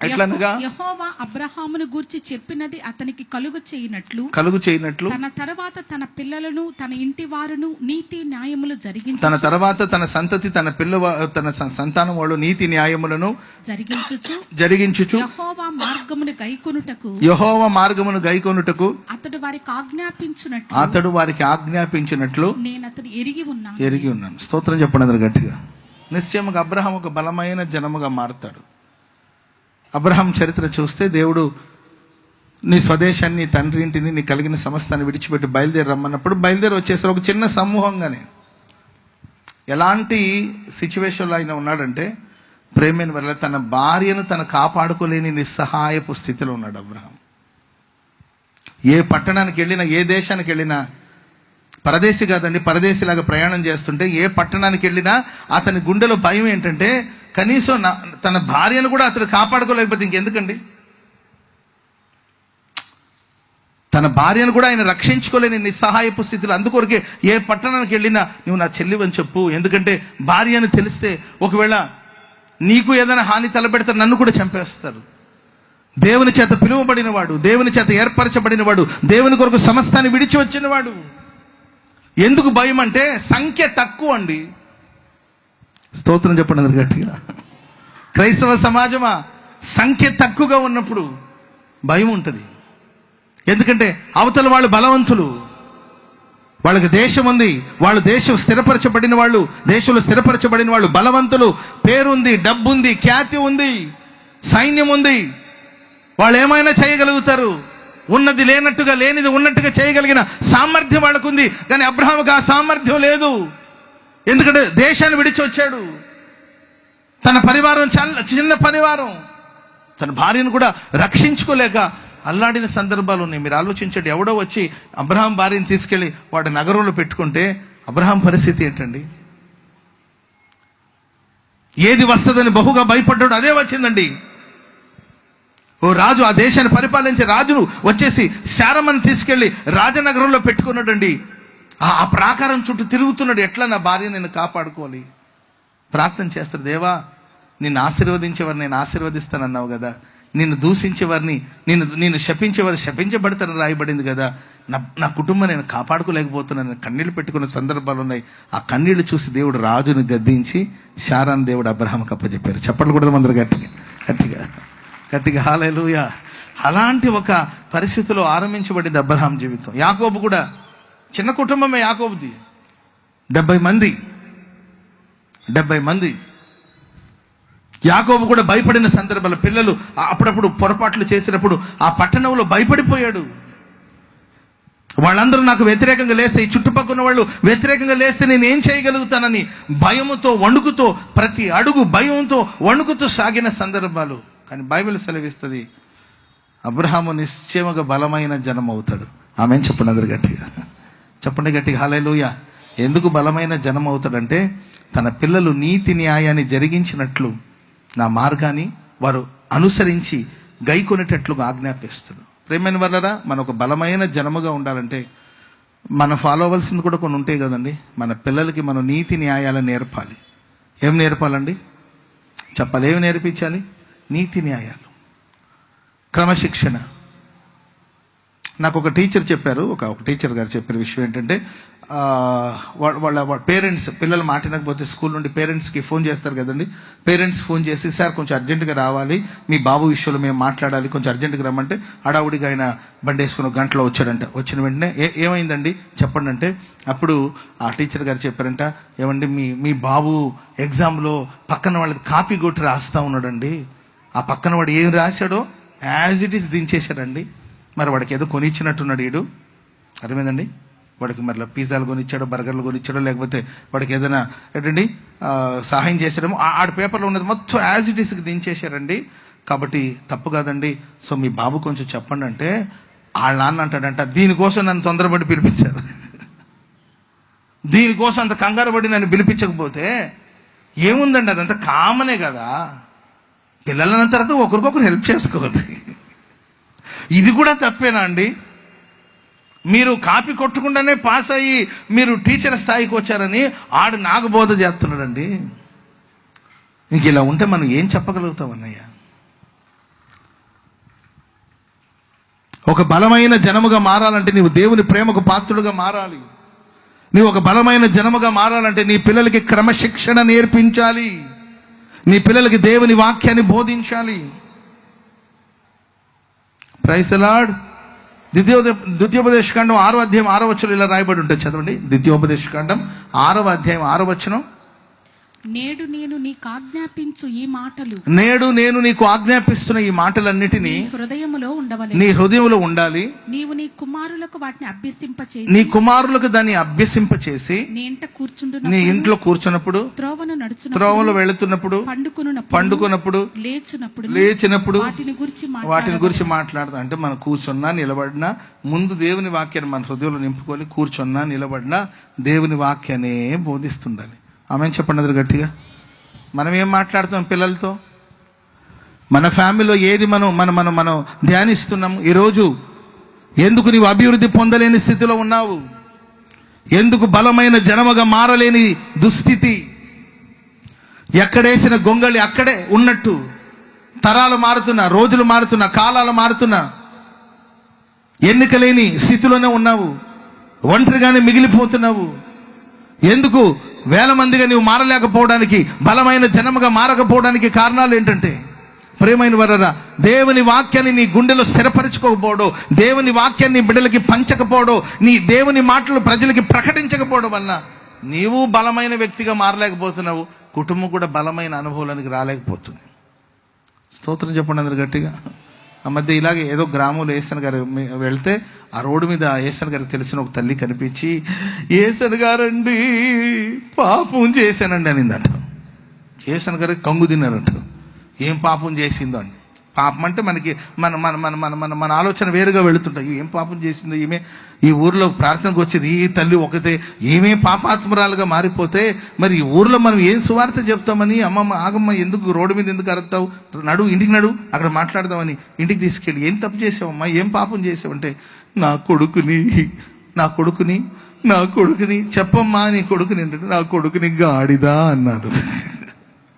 ఎట్లనగా
యెహోవా అబ్రహామును గూర్చి చెప్పినది అతనికి కలుగు చేయనట్లు తన తర్వాత తన పిల్లలను తన ఇంటి వారును నీతి న్యాయములు జరిగించు,
తన తర్వాత తన సంతతి తన సంతానం వాళ్ళు నీతి న్యాయములను జరిగించుచు
యెహోవా మార్గమును గైకొనుటకు
అతడు వారికి ఆజ్ఞాపించినట్లు
నేను అతడు ఎరిగి ఉన్నాను.
స్తోత్రం చెప్పండి అందరు గట్టిగా. నిశ్చయముగా అబ్రహాం ఒక బలమైన జనముగా మారుతాడు. అబ్రహాం చరిత్ర చూస్తే దేవుడు నీ స్వదేశాన్ని, నీ తండ్రి ఇంటిని, నీ కలిగిన సమస్తాన్ని విడిచిపెట్టి బయలుదేరి రమ్మన్నప్పుడు బయలుదేరి వచ్చేసారు. ఒక చిన్న సమూహంగానే. ఎలాంటి సిచ్యువేషన్లో ఆయన ఉన్నాడంటే, ప్రేమైన వల్ల తన భార్యను తను కాపాడుకోలేని నిస్సహాయపు స్థితిలో ఉన్నాడు అబ్రహాం. ఏ పట్టణానికి వెళ్ళినా, ఏ దేశానికి వెళ్ళినా, పరదేశి కాదండి, పరదేశిలాగా ప్రయాణం చేస్తుంటే ఏ పట్టణానికి వెళ్ళినా అతని గుండెలో భయం ఏంటంటే, కనీసం తన భార్యను కూడా అతడు కాపాడుకోలేకపోతే ఇంకెందుకండి, తన భార్యను కూడా ఆయన రక్షించుకోలేని నిస్సహాయపు స్థితిలో. అందుకొరకే ఏ పట్టణానికి వెళ్ళినా నువ్వు నా చెల్లివని చెప్పు. ఎందుకంటే భార్య అని తెలిస్తే ఒకవేళ నీకు ఏదైనా హాని తలపెడతారు, నన్ను కూడా చంపేస్తారు. దేవుని చేత పిలువబడినవాడు, దేవుని చేత ఏర్పరచబడినవాడు, దేవుని కొరకు సమస్తాన్ని విడిచి వచ్చినవాడు. ఎందుకు భయం అంటే సంఖ్య తక్కువ అండి. స్తోత్రం చెప్పండి అందరు గట్టిగా. క్రైస్తవ సమాజమా, సంఖ్య తక్కువగా ఉన్నప్పుడు భయం ఉంటుంది. ఎందుకంటే అవతల వాళ్ళు బలవంతులు, వాళ్ళకి దేశం ఉంది, వాళ్ళు దేశం స్థిరపరచబడిన వాళ్ళు, దేశంలో స్థిరపరచబడిన వాళ్ళు బలవంతులు, పేరుంది, డబ్బుంది, ఖ్యాతి ఉంది, సైన్యం ఉంది, వాళ్ళు ఏమైనా చేయగలుగుతారు. ఉన్నది లేనట్టుగా, లేనిది ఉన్నట్టుగా చేయగలిగిన సామర్థ్యం వాళ్ళకు ఉంది. కానీ అబ్రహాముకు ఆ సామర్థ్యం లేదు. ఎందుకంటే దేశాన్ని విడిచి వచ్చాడు. తన పరివారం చాలా చిన్న పరివారం, తన భార్యను కూడా రక్షించుకోలేక అల్లాడిన సందర్భాలు ఉన్నాయి. మీరు ఆలోచించండి. ఎవడో వచ్చి అబ్రహాం భార్యను తీసుకెళ్ళి వాడి నగరంలో పెట్టుకుంటే అబ్రహాం పరిస్థితి ఏంటండి? ఏది వస్తుందని బహుగా భయపడ్డాడు, అదే వచ్చిందండి. ఓ రాజు, ఆ దేశాన్ని పరిపాలించే రాజును వచ్చేసి శారమ్మని తీసుకెళ్లి రాజనగరంలో పెట్టుకున్నాడండి. ఆ ప్రాకారం చుట్టూ తిరుగుతున్నాడు. ఎట్లా నా భార్య నేను కాపాడుకోవాలి? ప్రార్థన చేస్తాడు, దేవా నిన్ను ఆశీర్వదించేవారు నేను ఆశీర్వదిస్తానన్నావు కదా, నిన్ను దూషించేవారిని నేను శపించేవారు శపించబడతారని రాయబడింది కదా, నా కుటుంబం నేను కాపాడుకోలేకపోతున్నాను, కన్నీళ్లు పెట్టుకున్న సందర్భాలు ఉన్నాయి. ఆ కన్నీళ్లు చూసి దేవుడు రాజును గద్దించి శారాన్ని దేవుడు అబ్రహాంకి అప్పచెప్పారు. చెప్పండి కూడా అందరూ గట్టిగా గట్టిగా గట్టిగా హల్లెలూయా. అలాంటి ఒక పరిస్థితిలో ఆరంభించబడింది అబ్రహాం జీవితం. యాకోబు కూడా చిన్న కుటుంబమే యాకోబుది, 70 మంది. యాకోబు కూడా భయపడిన సందర్భాలు, పిల్లలు అప్పుడప్పుడు పొరపాట్లు చేసినప్పుడు ఆ పట్టణంలో భయపడిపోయాడు. వాళ్ళందరూ నాకు వ్యతిరేకంగా లేస్తే, ఈ చుట్టుపక్కల వాళ్ళు వ్యతిరేకంగా లేస్తే నేను ఏం చేయగలుగుతానని భయముతో వణుకుతో, ప్రతి అడుగు భయంతో వణుకుతూ సాగిన సందర్భాలు. కానీ బైబిల్ సెలవిస్తుంది, అబ్రహాము నిశ్చయముగా బలమైన జనం అవుతాడు. ఆమెన్ చెప్పండి అందరు గట్టిగా, చెప్పండి గట్టిగా హల్లెలూయా. ఎందుకు బలమైన జనం అవుతాడంటే, తన పిల్లలు నీతి న్యాయాన్ని జరిగించినట్లు నా మార్గాన్ని వారు అనుసరించి గైకొనేటట్లుగా ఆజ్ఞాపిస్తాడు. ప్రేమైన వాళ్ళరా, మన ఒక బలమైన జనముగా ఉండాలంటే మనం ఫాలో అవ్వాల్సింది కూడా కొన్ని ఉంటాయి కదండి. మన పిల్లలకి మనం నీతి న్యాయాలను నేర్పాలి. ఏం నేర్పాలండి? చెప్పాలి. ఏమి నేర్పించాలి? నీతి న్యాయాలు, క్రమశిక్షణ. నాకు ఒక టీచర్ చెప్పారు, ఒక టీచర్ గారు చెప్పిన విషయం ఏంటంటే, వాళ్ళ పేరెంట్స్ పిల్లలు మాటినకపోతే స్కూల్ నుండి పేరెంట్స్కి ఫోన్ చేస్తారు కదండి. పేరెంట్స్ ఫోన్ చేసి, సార్ కొంచెం అర్జెంటుగా రావాలి, మీ బాబు విషయంలో మేము మాట్లాడాలి, కొంచెం అర్జెంటుగా రమ్మంటే హడావుడిగా ఆయన బండి వేసుకుని ఒక గంటలో వచ్చాడంట. వచ్చిన వెంటనే ఏమైందండి చెప్పండి అంటే, అప్పుడు ఆ టీచర్ గారు చెప్పారంట, ఏమండి మీ బాబు ఎగ్జామ్లో పక్కన వాళ్ళకి కాపీ కొట్టి రాస్తూ ఉన్నాడండి. ఆ పక్కన వాడు ఏం రాశాడో యాజ్ ఇట్ ఈస్ దించేశాడండి. మరి వాడికి ఏదో కొనిచ్చినట్టున్నాడు వీడు. అర్థమైందండి? వాడికి మరి పిజ్జాలు కొనిచ్చాడో, బర్గర్లు కొనిచ్చాడో, లేకపోతే వాడికి ఏదైనా ఏంటండి సహాయం చేశాడేమో. ఆడ పేపర్లో ఉన్నది మొత్తం యాజ్ ఇట్ ఈస్కి దించేశారండి. కాబట్టి తప్పు కాదండి, సో మీ బాబు కొంచెం చెప్పండి అంటే, వాళ్ళ నాన్న అంటాడంట, దీనికోసం నన్ను తొందరపడి పిలిపించారు, దీనికోసం అంత కంగారు పడి నన్ను పిలిపించకపోతే ఏముందండి, అదంతా కామనే కదా. పిల్లలన్న తర్వాత ఒకరికొకరు హెల్ప్ చేసుకోవాలి. ఇది కూడా తప్పేనా అండి? మీరు కాపీ కొట్టకుండానే పాస్ అయ్యి మీరు టీచర్ స్థాయికి వచ్చారని ఆడు నాకు బోధ చేస్తున్నాడండి. ఇంక ఇలా ఉంటే మనం ఏం చెప్పగలుగుతాం అన్నయ్య? ఒక బలమైన జనముగా మారాలంటే నీవు దేవుని ప్రేమకు పాత్రుడుగా మారాలి. నీవు ఒక బలమైన జనముగా మారాలంటే నీ పిల్లలకి క్రమశిక్షణ నేర్పించాలి, నీ పిల్లలకి దేవుని వాక్యాన్ని బోధించాలి. Praise the Lord. ద్వితీయోపదేశకాండం 6వ అధ్యాయం 6వ వచనం ఇలా రాయబడి ఉంటుంది, చదవండి. ద్వితీయోపదేశకాండం 6వ అధ్యాయం 6వ వచనం.
నేడు నేను నీకు ఆజ్ఞాపించు ఈ మాటలు,
నేడు నేను నీకు ఆజ్ఞాపిస్తున్న ఈ మాటలన్నిటినీ
హృదయములో ఉండవలెను,
నీ హృదయంలో ఉండాలి.
నీవు నీ కుమారులకు వాటిని అభ్యసింపచేసి,
నీ కుమారులకు దాన్ని అభ్యసింపచేసి,
నీ
ఇంట్లో కూర్చున్నప్పుడు, త్రోవలో వెళుతున్నప్పుడు, పండుకున్నప్పుడు, లేచినప్పుడు వాటిని గురించి మాట్లాడతాం. అంటే మనం కూర్చున్నా నిలబడినా ముందు దేవుని వాక్యాన్ని మన హృదయంలో నింపుకొని, కూర్చున్నా నిలబడినా దేవుని వాక్యాన్ని బోధిస్తుండాలి. ఆమెను చెప్పండి అందరు గట్టిగా. మనం ఏం మాట్లాడుతాం పిల్లలతో? మన ఫ్యామిలీలో ఏది మనం ధ్యానిస్తున్నాము? ఈరోజు ఎందుకు నీవు అభివృద్ధి పొందలేని స్థితిలో ఉన్నావు? ఎందుకు బలమైన జనముగా మారలేని దుస్థితి? ఎక్కడేసిన గొంగళి అక్కడే ఉన్నట్టు, తరాలు మారుతున్నా, రోజులు మారుతున్నా, కాలాలు మారుతున్నా, ఎన్నిక లేని స్థితిలోనే ఉన్నావు, ఒంటరిగానే మిగిలిపోతున్నావు. ఎందుకు వేల మందిగా నీవు మారలేకపోవడానికి, బలమైన జనముగా మారకపోవడానికి కారణాలు ఏంటంటే, ప్రియమైన వారరా, దేవుని వాక్యాన్ని నీ గుండెలో స్థిరపరచుకోకపోవడం, దేవుని వాక్యాన్ని బిడ్డలకి పంచకపోవడం, నీ దేవుని మాటలు ప్రజలకి ప్రకటించకపోవడం వల్ల నీవు బలమైన వ్యక్తిగా మారలేకపోతున్నావు, కుటుంబం కూడా బలమైన అనుభవానికి రాలేకపోతుంది. స్తోత్రం చెప్పండి అందరు గట్టిగా. ఆ మధ్య ఇలాగే ఏదో గ్రామంలో ఏసన్ గారు వెళ్తే, ఆ రోడ్డు మీద ఏసన్ గారికి తెలిసిన ఒక తల్లి కనిపించి, ఏసన్ గారండి పాపం చేశానండి అనిందంట. ఏసన్ గారికి కంగు తిన్నారంట. ఏం పాపం చేసిందో అండి. పాపం అంటే మనకి మన మన మన మన మన మన ఆలోచన వేరుగా వెళుతుంటాయి. ఏం పాపం చేసిందో ఈమె, ఈ ఊర్లో ప్రార్థనకు వచ్చేది ఈ తల్లి ఒకతే, ఏమే పాపాత్మరాలుగా మారిపోతే మరి ఈ ఊర్లో మనం ఏం సువార్త చెప్తామని, అమ్మమ్మ ఆగమ్మ ఎందుకు రోడ్డు మీద ఎందుకు అరుతావు, నడు ఇంటికి నడు అక్కడ మాట్లాడదామని ఇంటికి తీసుకెళ్ళి, ఏం తప్పు చేసావమ్మా, ఏం పాపం చేసావంటే, నా కొడుకుని చెప్పమ్మా, నీ కొడుకుని ఏంటంటే, నా కొడుకుని గాడిదా అన్నాడు.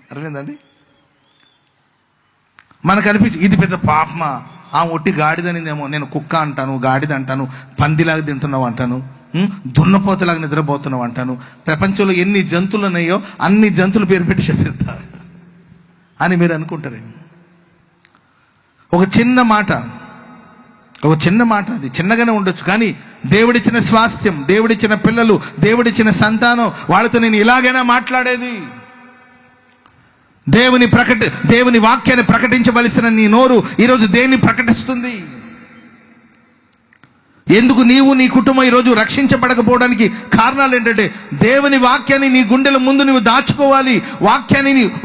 అర్థమైందండి? మనకు అనిపించి ఇది పెద్ద పాపమా, ఆ ఒట్టి గాడిదనిందేమో, నేను కుక్క అంటాను, గాడిద అంటాను, పందిలాగా తింటున్నావు అంటాను, దున్నపోతలాగా నిద్రపోతున్నావు అంటాను, ప్రపంచంలో ఎన్ని జంతువులు ఉన్నాయో అన్ని జంతువుల పేరు పెట్టి చెప్పేస్తా అని మీరు అనుకుంటారేమో. ఒక చిన్న మాట, అది చిన్నగానే ఉండొచ్చు, కానీ దేవుడిచ్చిన స్వాస్థ్యం, దేవుడిచ్చిన పిల్లలు, దేవుడిచ్చిన సంతానం, వాళ్ళతో నేను ఇలాగైనా మాట్లాడేది. దేవుని వాక్యాన్ని ప్రకటించవలసిన నీ నోరు ఈరోజు దేన్ని ప్రకటిస్తుంది? ఎందుకు నీవు నీ కుటుంబం ఈరోజు రక్షించబడకపోవడానికి కారణాలు ఏంటంటే, దేవుని వాక్యాన్ని నీ గుండెల ముందు నువ్వు దాచుకోవాలి,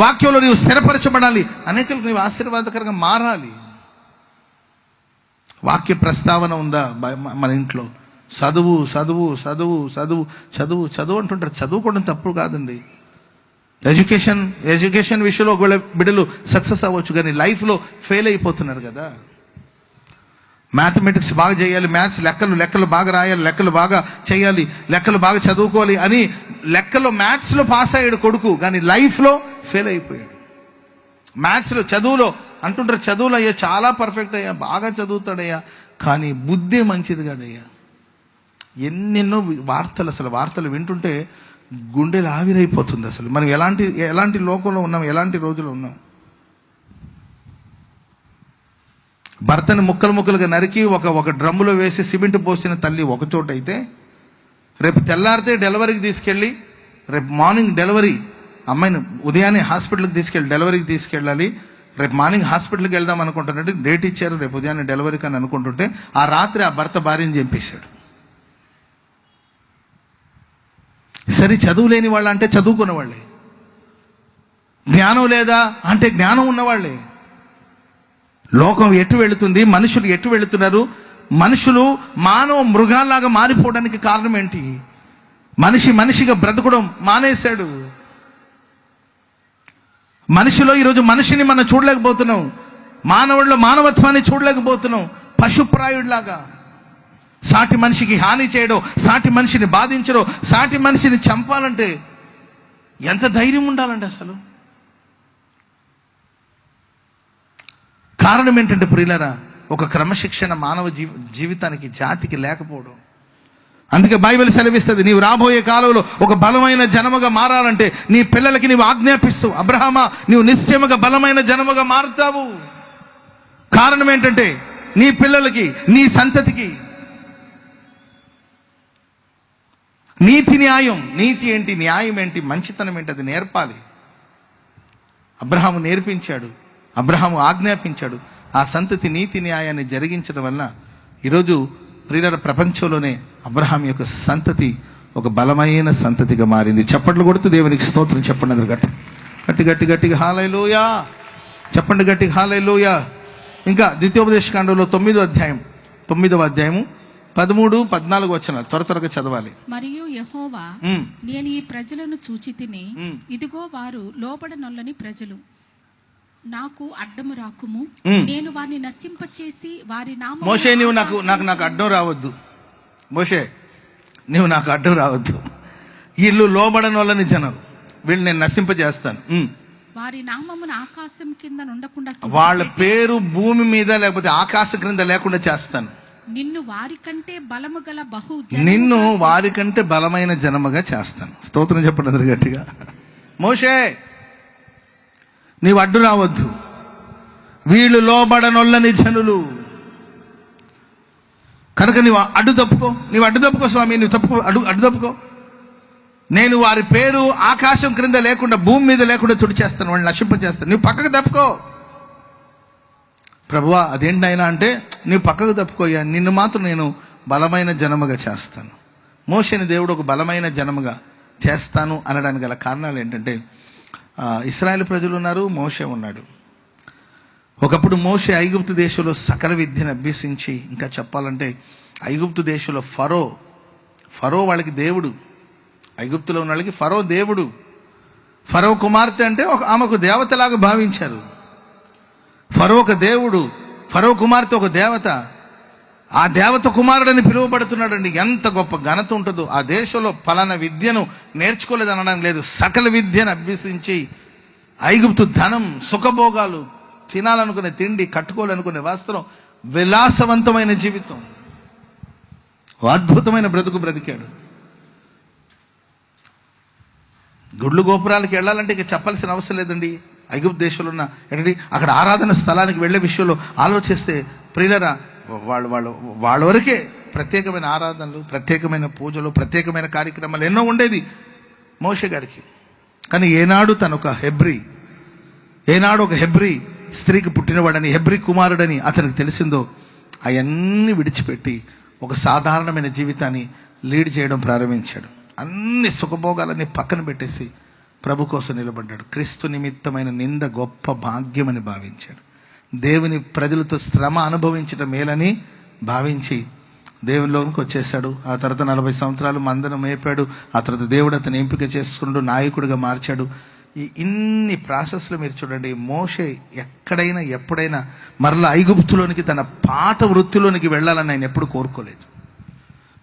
వాక్యంలో నీవు స్థిరపరచబడాలి, అనేకులకు నీవు ఆశీర్వాదకరంగా మారాలి. వాక్య ప్రస్తావన ఉందా మన ఇంట్లో? చదువు అంటుంటారు. చదువుకోవడం తప్పు కాదండి. ఎడ్యుకేషన్ విషయంలో ఒకవేళ బిడ్డలు సక్సెస్ అవ్వచ్చు, కానీ లైఫ్లో ఫెయిల్ అయిపోతున్నారు కదా. మ్యాథమెటిక్స్ బాగా చేయాలి, మ్యాథ్స్ లెక్కలు బాగా రాయాలి, లెక్కలు బాగా చేయాలి, లెక్కలు బాగా చదువుకోవాలి అని మ్యాథ్స్లో పాస్ అయ్యాడు కొడుకు, కానీ లైఫ్లో ఫెయిల్ అయిపోయాడు. మ్యాథ్స్లో చదువులో అంటుంటారు, చదువులో అయ్యా చాలా పర్ఫెక్ట్ అయ్యా, బాగా చదువుతాడయ్యా, కానీ బుద్ధి మంచిది కదయ్యా. ఎన్నెన్నో వార్తలు వింటుంటే గుండెలు ఆవిరైపోతుంది. అసలు మనం ఎలాంటి లోకంలో ఉన్నాం, ఎలాంటి రోజులు ఉన్నాం. భర్తని ముక్కలుగా నరికి ఒక డ్రమ్ములో వేసి సిమెంట్ పోసిన తల్లి ఒక చోట అయితే, రేపు తెల్లారితే డెలివరీకి తీసుకెళ్ళి, రేపు మార్నింగ్ డెలివరీ, అమ్మాయిని ఉదయాన్నే హాస్పిటల్కి డెలివరీకి తీసుకెళ్ళాలి, రేపు మార్నింగ్ హాస్పిటల్కి వెళ్దాం అనుకుంటున్నట్టు డేట్ ఇచ్చారు, రేపు ఉదయాన్నే డెలివరీకి అని అనుకుంటుంటే, ఆ రాత్రి ఆ భర్త భార్యని చంపేశాడు. సరే, చదువు లేని వాళ్ళు అంటే చదువుకున్న వాళ్ళే, జ్ఞానం లేదా అంటే జ్ఞానం ఉన్నవాళ్లే. లోకం ఎటు వెళుతుంది, మనుషులు ఎటు వెళుతున్నారు, మనుషులు మానవ మృగాల్లాగా మారిపోవడానికి కారణం ఏంటి? మనిషిగా బ్రతకడం మానేశాడు. మనిషిలో ఈరోజు మనిషిని మనం చూడలేకపోతున్నాం, మానవుడిలో మానవత్వాన్ని చూడలేకపోతున్నాం. పశుప్రాయుడిలాగా సాటి మనిషికి హాని చేయడం, సాటి మనిషిని బాధించడం, సాటి మనిషిని చంపాలంటే ఎంత ధైర్యం ఉండాలండి అసలు. కారణం ఏంటంటే ప్రియులారా, ఒక క్రమశిక్షణ మానవ జీవితానికి, జాతికి లేకపోవడం. అందుకే బైబిల్ సెలవిస్తుంది, నీవు రాబోయే కాలంలో ఒక బలమైన జనముగా మారాలంటే నీ పిల్లలకి నీవు ఆజ్ఞాపిస్తావు, అబ్రహామా నీవు నిశ్చయముగా బలమైన జనముగా మారుతావు. కారణం ఏంటంటే నీ పిల్లలకి, నీ సంతతికి నీతి ఏంటి, న్యాయం ఏంటి, మంచితనం ఏంటి, అది నేర్పాలి. అబ్రహాము నేర్పించాడు, అబ్రహాము ఆజ్ఞాపించాడు. ఆ సంతతి నీతి న్యాయాన్ని జరిగించడం వల్ల ఈరోజు ప్రియుల ప్రపంచంలోనే అబ్రహాం యొక్క సంతతి ఒక బలమైన సంతతిగా మారింది. చప్పట్లు కొడుతూ దేవునికి స్తోత్రం చెప్పండి. అందరు గట్టిగా హల్లెలూయా చెప్పండి, గట్టిగా హల్లెలూయా. ఇంకా ద్వితీయోపదేశకాండంలో 9వ అధ్యాయం 13-14 వచనాలు త్వరగా చదవాలి.
మరియు యెహోవా, నేను ఈ ప్రజలను చూచి తిని, ఇదిగో వారు లోబడనొల్లని ప్రజలు, నాకు అడ్డము రాకుము, నేను వారిని నశింపచేసి వారి నామమున.
మోషే, నీవు నాకు అడ్డం రావద్దు. మోషే, నీవు నాకు అడ్డం రావద్దు. వీళ్ళు లోబడనొల్లని జనం, వీళ్ళు నేను నశింపజేస్తాను.
వారి నామమున ఆకాశం కింద ఉండకుండా,
వాళ్ళ పేరు భూమి మీద లేకపోతే ఆకాశం క్రింద లేకుండా చేస్తాను.
నిన్ను వారికంటే
బలమైన జనముగా చేస్తాను. స్తోత్రం చెప్పండి అందరు గట్టిగా. మోషే, నీవు అడ్డు రావద్దు, వీళ్ళు లోబడనొల్లని జనులు కనుక నీవు అడ్డు తప్పుకో స్వామి, నువ్వు అడ్డు తప్పుకో. నేను వారి పేరు ఆకాశం క్రింద లేకుండా, భూమి మీద లేకుండా తుడిచేస్తాను, వాళ్ళని నశింపజేస్తాను. నువ్వు పక్కకు తప్పుకో. ప్రభువా, అదేంటి ఆయన అంటే, నువ్వు పక్కకు తప్పుకోయ్యా, నిన్ను మాత్రం నేను బలమైన జనముగా చేస్తాను. మోషేని దేవుడు ఒక బలమైన జనముగా చేస్తాను అనడానికి గల కారణాలు ఏంటంటే, ఇశ్రాయేలు ప్రజలు ఉన్నారు, మోషే ఉన్నాడు. ఒకప్పుడు మోషే ఐగుప్తు దేశంలో సకల విద్యను అభ్యసించి, ఇంకా చెప్పాలంటే ఐగుప్తు దేశంలో ఫరో వాళ్ళకి దేవుడు. ఐగుప్తులో ఉన్న వాళ్ళకి ఫరో దేవుడు. ఫరో కుమార్తె అంటే ఆమెకు దేవతలాగా భావించారు. ఫరో ఒక దేవుడు, ఫరో కుమార్తె ఒక దేవత. ఆ దేవత కుమారుడని పిలువబడుతున్నాడండి. ఎంత గొప్ప ఘనత ఉంటుందో. ఆ దేశంలో ఫలానా విద్యను నేర్చుకోలేదు అనడం లేదు, సకల విద్యను అభ్యసించి ఐగుప్తు ధనం, సుఖభోగాలు, తినాలనుకునే తిండి, కట్టుకోవాలనుకునే వస్త్రం, విలాసవంతమైన జీవితం, అద్భుతమైన బ్రతుకు బ్రతికాడు. గుడ్లు గోపురాలకు వెళ్ళాలంటే ఇక చెప్పాల్సిన అవసరం లేదండి. ఐగుప్తు దేశంలో ఉన్న ఏంటంటే అక్కడ ఆరాధన స్థలానికి వెళ్ళే విషయంలో ఆలోచిస్తే ప్రియులరా, వాళ్ళ వరకే ప్రత్యేకమైన ఆరాధనలు, ప్రత్యేకమైన పూజలు, ప్రత్యేకమైన కార్యక్రమాలు ఎన్నో ఉండేది మోషే గారికి. కానీ ఏనాడు తను ఒక హెబ్రీ స్త్రీకి పుట్టినవాడని, హెబ్రీ కుమారుడని అతనికి తెలిసిందో అవన్నీ విడిచిపెట్టి ఒక సాధారణమైన జీవితాన్ని లీడ్ చేయడం ప్రారంభించాడు. అన్ని సుఖభోగాలన్నీ పక్కన పెట్టేసి ప్రభు కోసం నిలబడ్డాడు. క్రీస్తు నిమిత్తమైన నింద గొప్ప భాగ్యమని భావించాడు. దేవుని ప్రజలతో శ్రమ అనుభవించడం మేలని భావించి దేవునిలోనికి వచ్చేసాడు. ఆ తర్వాత 40 సంవత్సరాలు మందను మేపాడు. ఆ తర్వాత దేవుడు అతను ఎంపిక చేసుకున్నాడు, నాయకుడిగా మార్చాడు. ఇన్ని ప్రాసెస్లో మీరు చూడండి, మోషే ఎక్కడైనా ఎప్పుడైనా మరలా ఐగుప్తులోనికి, తన పాత వృత్తిలోనికి వెళ్ళాలని ఆయన ఎప్పుడు కోరుకోలేదు.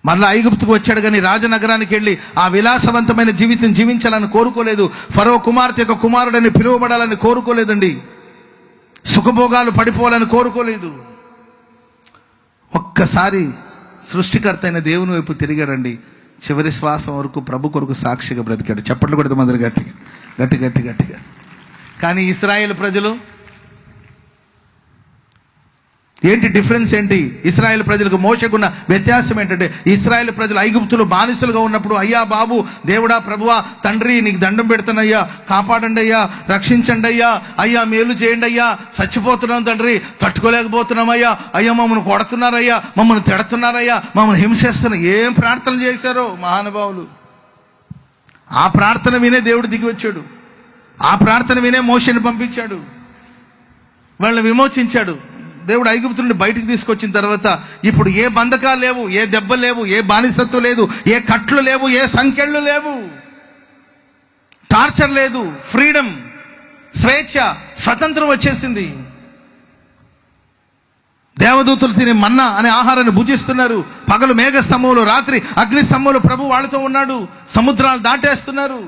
మరలా ఐగుప్తుకు వచ్చాడు కానీ రాజనగరానికి వెళ్ళి ఆ విలాసవంతమైన జీవితం జీవించాలని కోరుకోలేదు. ఫరో కుమార్తె యొక్క కుమారుడని పిలువబడాలని కోరుకోలేదండి. సుఖభోగాలు పడిపోవాలని కోరుకోలేదు. ఒక్కసారి సృష్టికర్త అయిన దేవుని వైపు తిరిగాడండి. చివరి శ్వాసం వరకు ప్రభు కొరకు సాక్షిగా బ్రతికాడు. చప్పట్లు కొడితే మందరు గట్టిగా. కానీ ఇశ్రాయేలు ప్రజలు ఏంటి డిఫరెన్స్ ఏంటి? ఇశ్రాయేల్ ప్రజలకు మోషకున్న వ్యత్యాసం ఏంటంటే, ఇశ్రాయేల్ ప్రజలు ఐగుప్తులు బానిసలుగా ఉన్నప్పుడు, అయ్యా బాబు, దేవుడా, ప్రభువా, తండ్రి నీకు దండం పెడతానయ్యా, కాపాడండి అయ్యా, రక్షించండి అయ్యా, అయ్యా మేలు చేయండి అయ్యా, చచ్చిపోతున్నాం తండ్రి, తట్టుకోలేకపోతున్నామయ్యా, అయ్యా మమ్మల్ని కొడుతున్నారయ్యా, మమ్మల్ని తిడుతున్నారయ్యా, మమ్మల్ని హింసిస్తున్నారు. ఏం ప్రార్థన చేశారో మహానుభావులు. ఆ ప్రార్థన వినే దేవుడు దిగి వచ్చాడు. ఆ ప్రార్థన వినే మోషేని పంపించాడు, వాళ్ళని విమోచించాడు. దేవుడు ఐగుప్తు నుండి బయటికి తీసుకొచ్చిన తర్వాత ఇప్పుడు ఏ బంధకాలు లేవు, ఏ దెబ్బలు లేవు, ఏ బానిసత్వం లేదు, ఏ కట్లు లేవు, ఏ సంఖ్యలు లేవు, టార్చర్ లేదు, ఫ్రీడమ్, స్వేచ్ఛ, స్వతంత్రం వచ్చేసింది. దేవదూతలు తినే మన్నా అనే ఆహారాన్ని భుజిస్తున్నారు. పగలు మేఘ స్తంభంలో, రాత్రి అగ్ని స్తంభంలో ప్రభు వాళ్ళతో ఉన్నాడు. సముద్రాలు దాటేస్తున్నారు.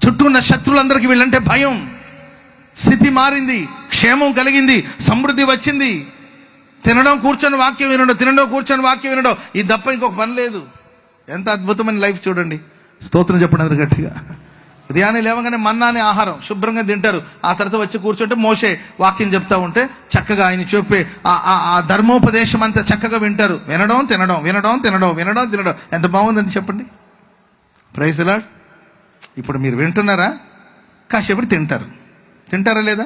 చుట్టూ ఉన్న శత్రువులందరికీ వీళ్ళంటే భయం. స్థితి మారింది, క్షేమం కలిగింది, సమృద్ధి వచ్చింది. తినడం కూర్చొని వాక్యం వినడం, తినడం కూర్చొని వాక్యం వినడం, ఇది తప్ప ఇంకొక పని లేదు. ఎంత అద్భుతమైన లైఫ్ చూడండి. స్తోత్రం చెప్పడం గట్టిగా. ఉదయాన్నే లేవగానే మన్నానే ఆహారం శుభ్రంగా తింటారు. ఆ తర్వాత వచ్చి కూర్చుంటే మోషే వాక్యం చెప్తా ఉంటే చక్కగా ఆయన చెప్పే ఆ ధర్మోపదేశం అంతా చక్కగా వింటారు. వినడం. ఎంత బాగుందండి చెప్పండి. Praise the Lord. ఇప్పుడు మీరు వింటున్నారా? కాసేపటి తింటారా లేదా?